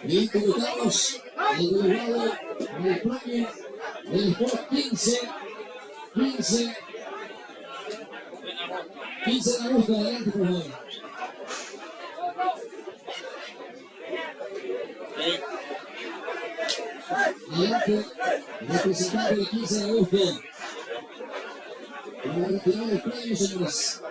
bien convocamos al delegado del premio del Sport 15 de agosto. Adelante, por favor. Adelante, representante del 15 de agosto. Para retirar el premio, señores.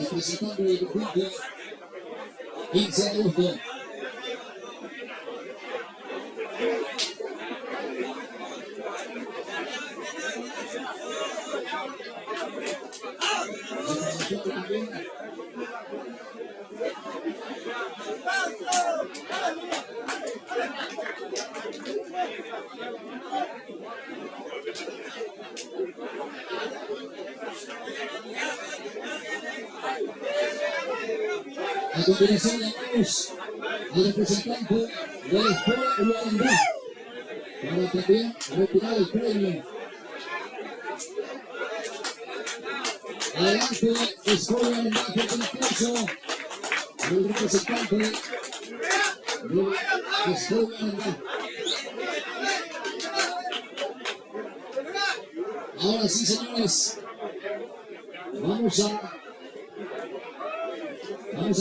Representante del conjunto 15 de agosto. A continuación llamamos al representante del Sport Luanda para también retirar el premio. Adelante, Sport Luanda, por el impulso del representante del Sport Luanda. Ahora sí, señores, vamos a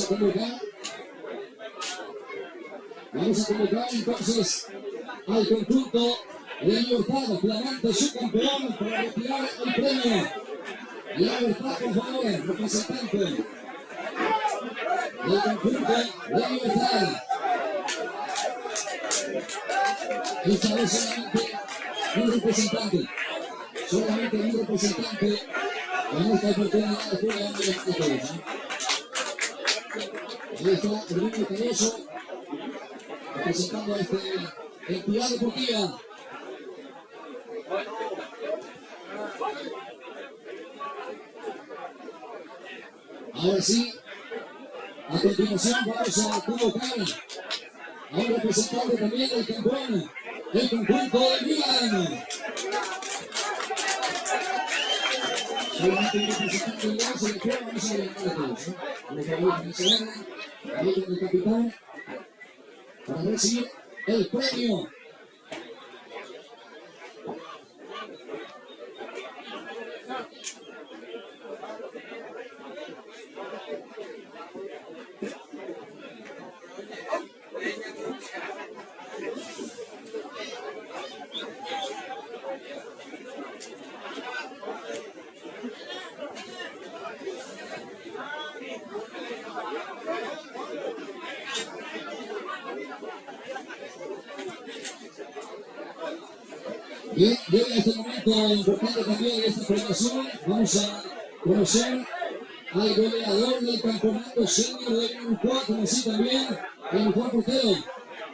convocar entonces al conjunto de Libertad, flamante subcampeón, para retirar el premio. Libertad, por favor, representante del conjunto de Libertad. Esta vez solamente un representante, en esta oportunidad de jugar de los títulos. Ahí está el grupo Caroso representando a esta entidad deportiva. Ahora sí, a continuación vamos a convocar a un representante también del campeón, del conjunto de Milan. Solamente un representante de la selección, vamos a adelantar a todos. Por favor, que se vengan, ahí con el capitán, para recibir el premio. Bien, llega este momento importante también de esta premiación. Vamos a conocer al goleador del campeonato senior de Uruguay, como así también el mejor portero.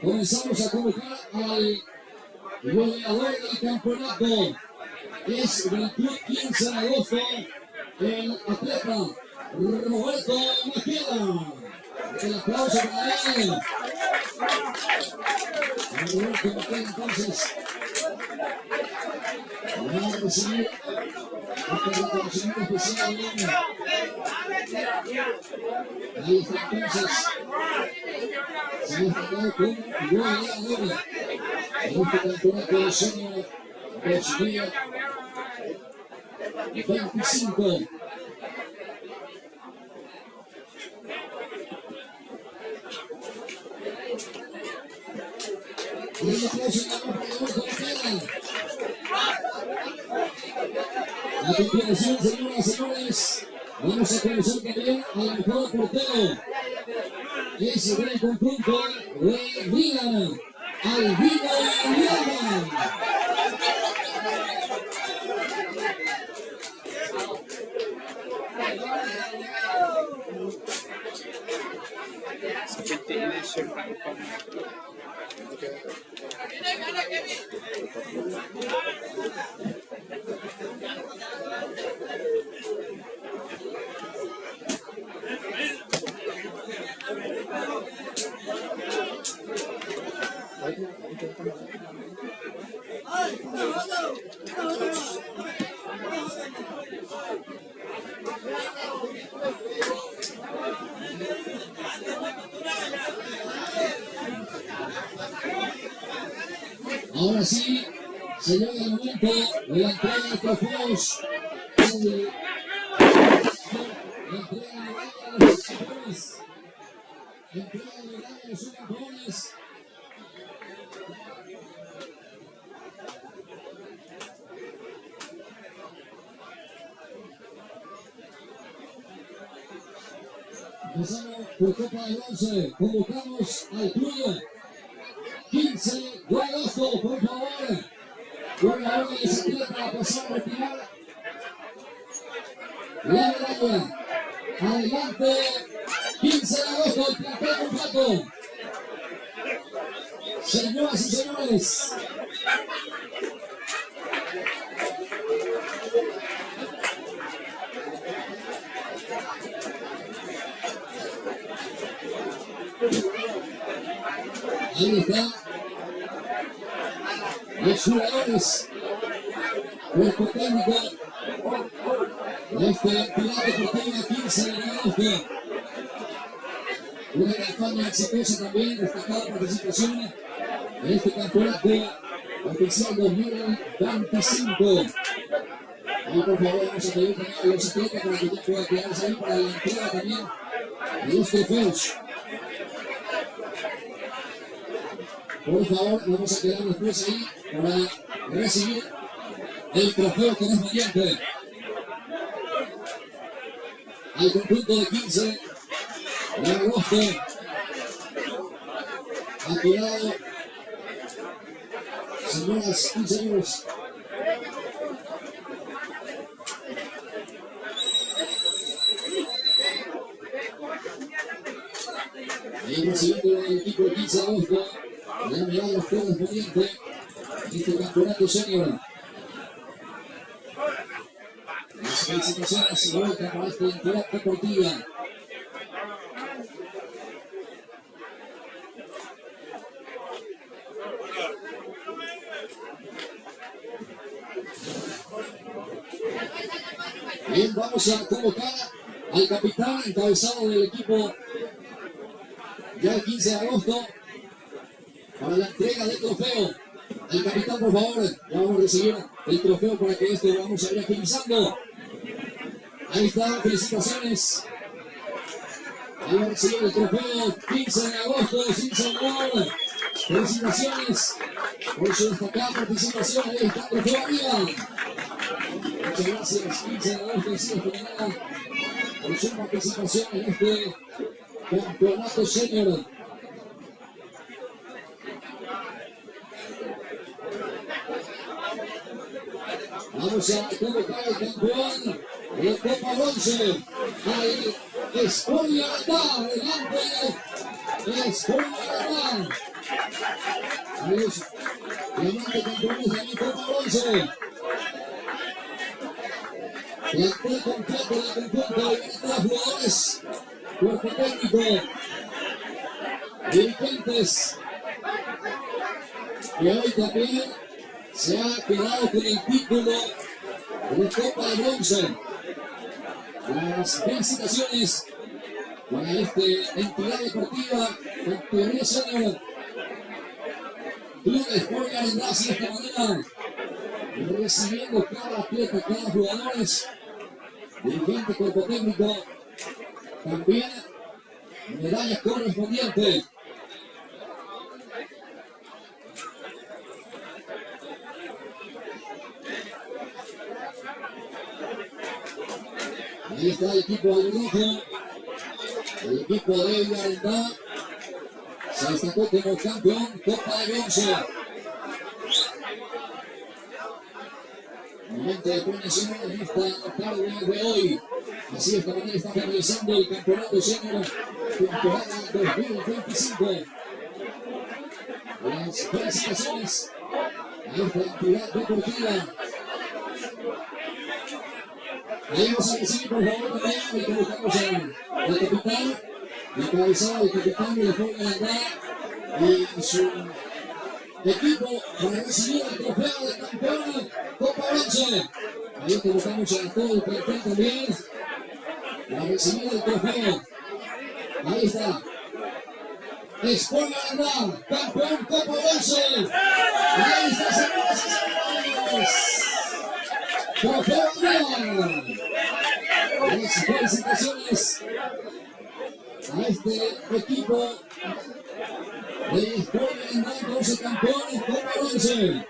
Comenzamos a convocar al goleador del campeonato. Es del club 15 de agosto, el atleta Roberto Maqueda. El aplauso para él. Roberto Maqueda entonces va a recibir este reconocimiento especial. Ahí está entonces. Se ha destacado como goleador en este campeonato de senior 2025. Y el aplauso para Roberto Maqueda. A continuación, señoras y señores, vamos a conocer también al mejor portero. Es del conjunto de Milan, Albino Milan. Ahora sí, se llega el momento de la entrega de trofeos. La entrega de los campeones. Entrega de los subcampeones. Empezamos por Copa de Bronce. Convocamos al club 15 de agosto, por favor. Una hora de salida para pasar a retirar la medalla. Adelante, 15 de agosto, el plantel completo. Señoras y señores. Ahí está. Los jugadores, cuerpo técnico de este entidad deportiva 15 de agosto. Una campaña exitosa también, destacada participación en este campeonato oficial 2025. Ahí por favor vamos a pedir también a los atletas para que ya puedan quedarse ahí para la entrega también de los trofeos. Por favor, vamos a quedar después ahí para recibir el trofeo que nos mediante al conjunto de 15 de agosto. Ha quedado, señoras y señores. Ahí recibiendo el equipo de 15 de agosto. Le han llegado los correspondientes en este campeonato senior. Las felicitaciones se vuelven para esta entidad deportiva. Bien, vamos a convocar al capitán encabezado del equipo ya el 15 de agosto. Para la entrega del trofeo. El capitán, por favor, ya vamos a recibir el trofeo para que esto lo vamos a ir agilizando. Ahí está, felicitaciones. Ahí va a recibir el trofeo 15 de agosto, sin señor. Felicitaciones por su destacada participación. Ahí está el trofeo arriba. Muchas gracias, 15 de agosto, sin terminada por su participación en este campeonato senior. Vamos a convocar al campeón de la Copa Bronce, al Escoria Arandá. Adelante, Escoria Arandá. A los flamantes campeones de la Copa Bronce. Plantel completo del conjunto de jugadores, cuerpo técnico, dirigentes, y hoy también se ha quedado con el título de Copa de Bronce. Las felicitaciones para esta entidad deportiva, Monterrey Senior, Club de Escoria Arandá, de esta manera, recibiendo cada atleta, cada jugador, dirigente, cuerpo técnico, también medallas correspondientes. Ahí está el equipo de rojo, el equipo de Arandá se destacó como campeón Copa de Bronce. Momento de premiación en esta tarde de hoy. Así de esta manera está finalizando el campeonato senior temporada 2025. Las felicitaciones a esta entidad deportiva. Ahí vamos a recibir por favor también y colocamos al capitán, encabezado el capitán de la Escoria Arandá y su equipo para recibir el trofeo de campeón Copa Bronce. Ahí colocamos a todo el plantel también para recibir el trofeo. Ahí está. Escoria Arandá, campeón Copa Bronce. Ahí está, señoras y señores. Trofeo Arandá. Las felicitaciones a este equipo de Escoria Arandá, 12 campeones Copa Bronce.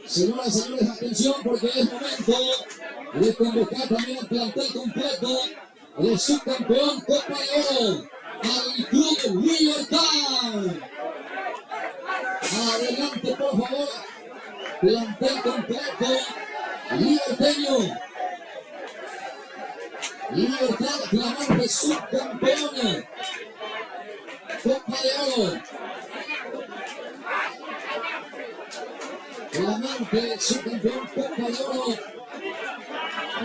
Señoras y señores, atención porque es momento de convocar también al plantel completo del subcampeón Copa de Oro, al Club Libertad. Adelante, por favor, plantel completo liberteño. Libertad, flamante subcampeón Copa de Oro. Flamante subcampeón Copa de Oro.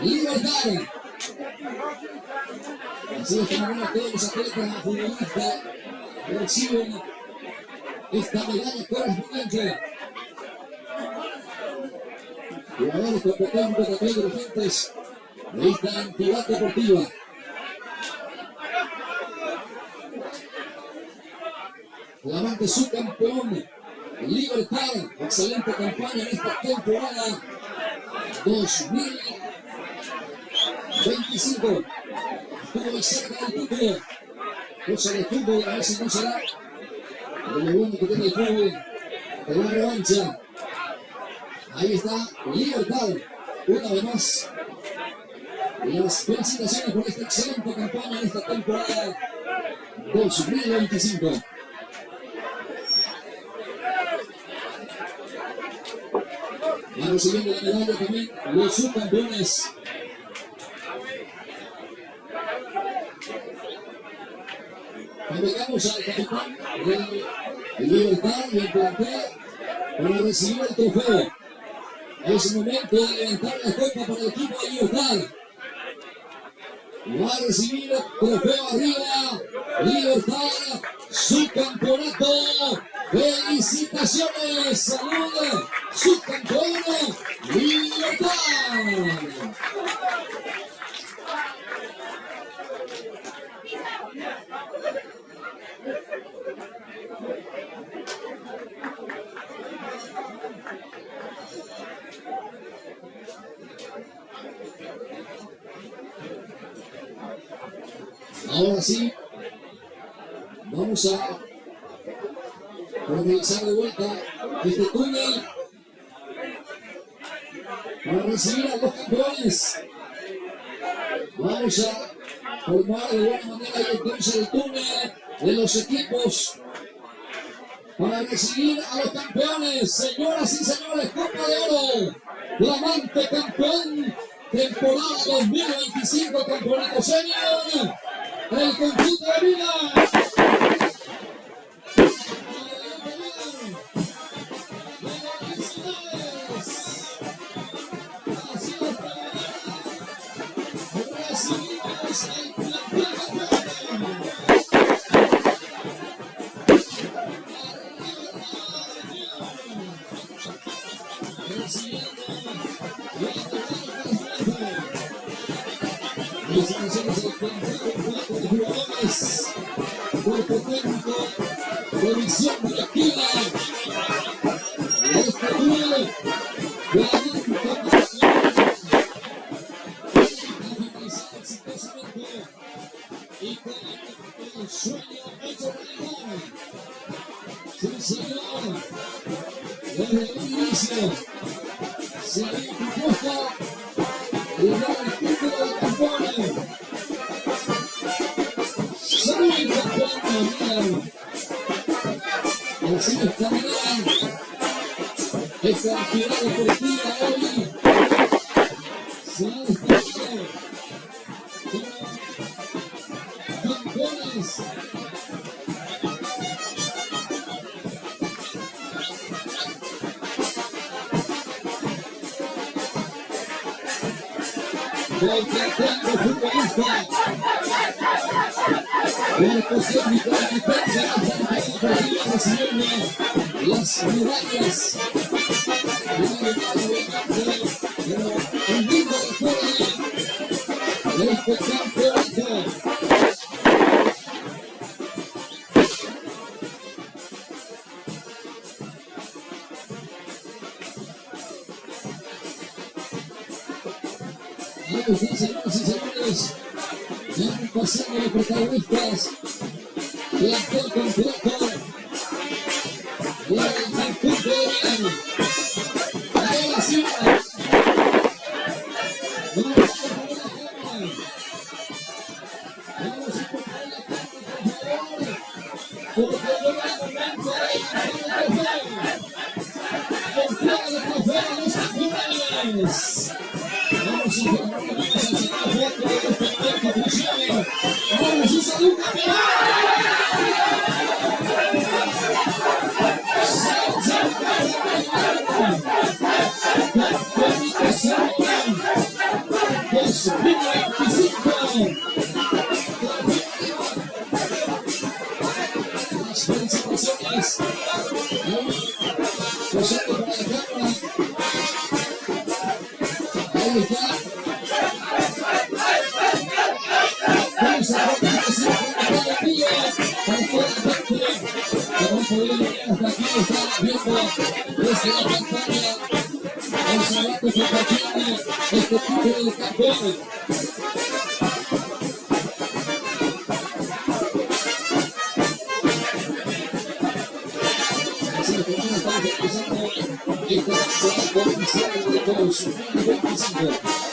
Libertad. Así de esta manera todos los atletas futbolistas reciben esta medalla correspondiente. Jugadores competentes, también dirigentes de esta entidad deportiva. Flamante subcampeón Libertad, excelente campaña en esta temporada 2025. Estuvo muy cerca del título. Cosa de fútbol, a ver si no será. Pero lo bueno que tiene el fútbol, de la revancha. Ahí está Libertad, una vez más. Las felicitaciones por esta excelente campaña en esta temporada 2025. Va recibiendo la medalla también los subcampeones. Convocamos al capitán de Libertad y el plantel para recibir el trofeo. Es momento de levantar la copa para el equipo de Libertad. Va a recibir el trofeo arriba. Libertad, subcampeonato. ¡Felicitaciones! ¡Salud! ¡Subcampeón! ¡Libertad! Ahora sí, vamos a organizar de vuelta este túnel para recibir a los campeones. Vamos a formar de buena manera y entonces el túnel de los equipos para recibir a los campeones. Señoras y señores, Copa de Oro, flamante campeón, temporada 2025, campeonato senior, el conjunto de Milan. Cuerpo técnico, revisión directiva, este duelo de la exitosamente y con el sueño hecho realidad. Sí, señor, desde el inicio se había propuesto llegar al título de campeones. Soy campeón Milan. Así está Milan. Esta actividad deportiva hoy se ha destacado como campeones. Contratando futbolista. Cuerpo técnico de defensa, recibiendo las medallas. El mismo de este campeonato. Señoras y señores, ya han pasado los protagonistas del actual completo del conjunto de Milan. Ahora sí, vamos a poner la cámara. Vamos a poner la cámara, por favor, porque llega el momento de entregar el trofeo a los campeones. Vamos a formar una foto de este momento crucial. Vamos a salud campeón. Campeonato senior 2025. Las felicitaciones. Posando para la cámara. Ahí está. Vamos a continuación con la pilla para toda la gente que va a poder venir hasta aquí, está viendo desde la pantalla el salato que contiene este título de campeón. Así que estamos empezando este campeonato oficial de 2025.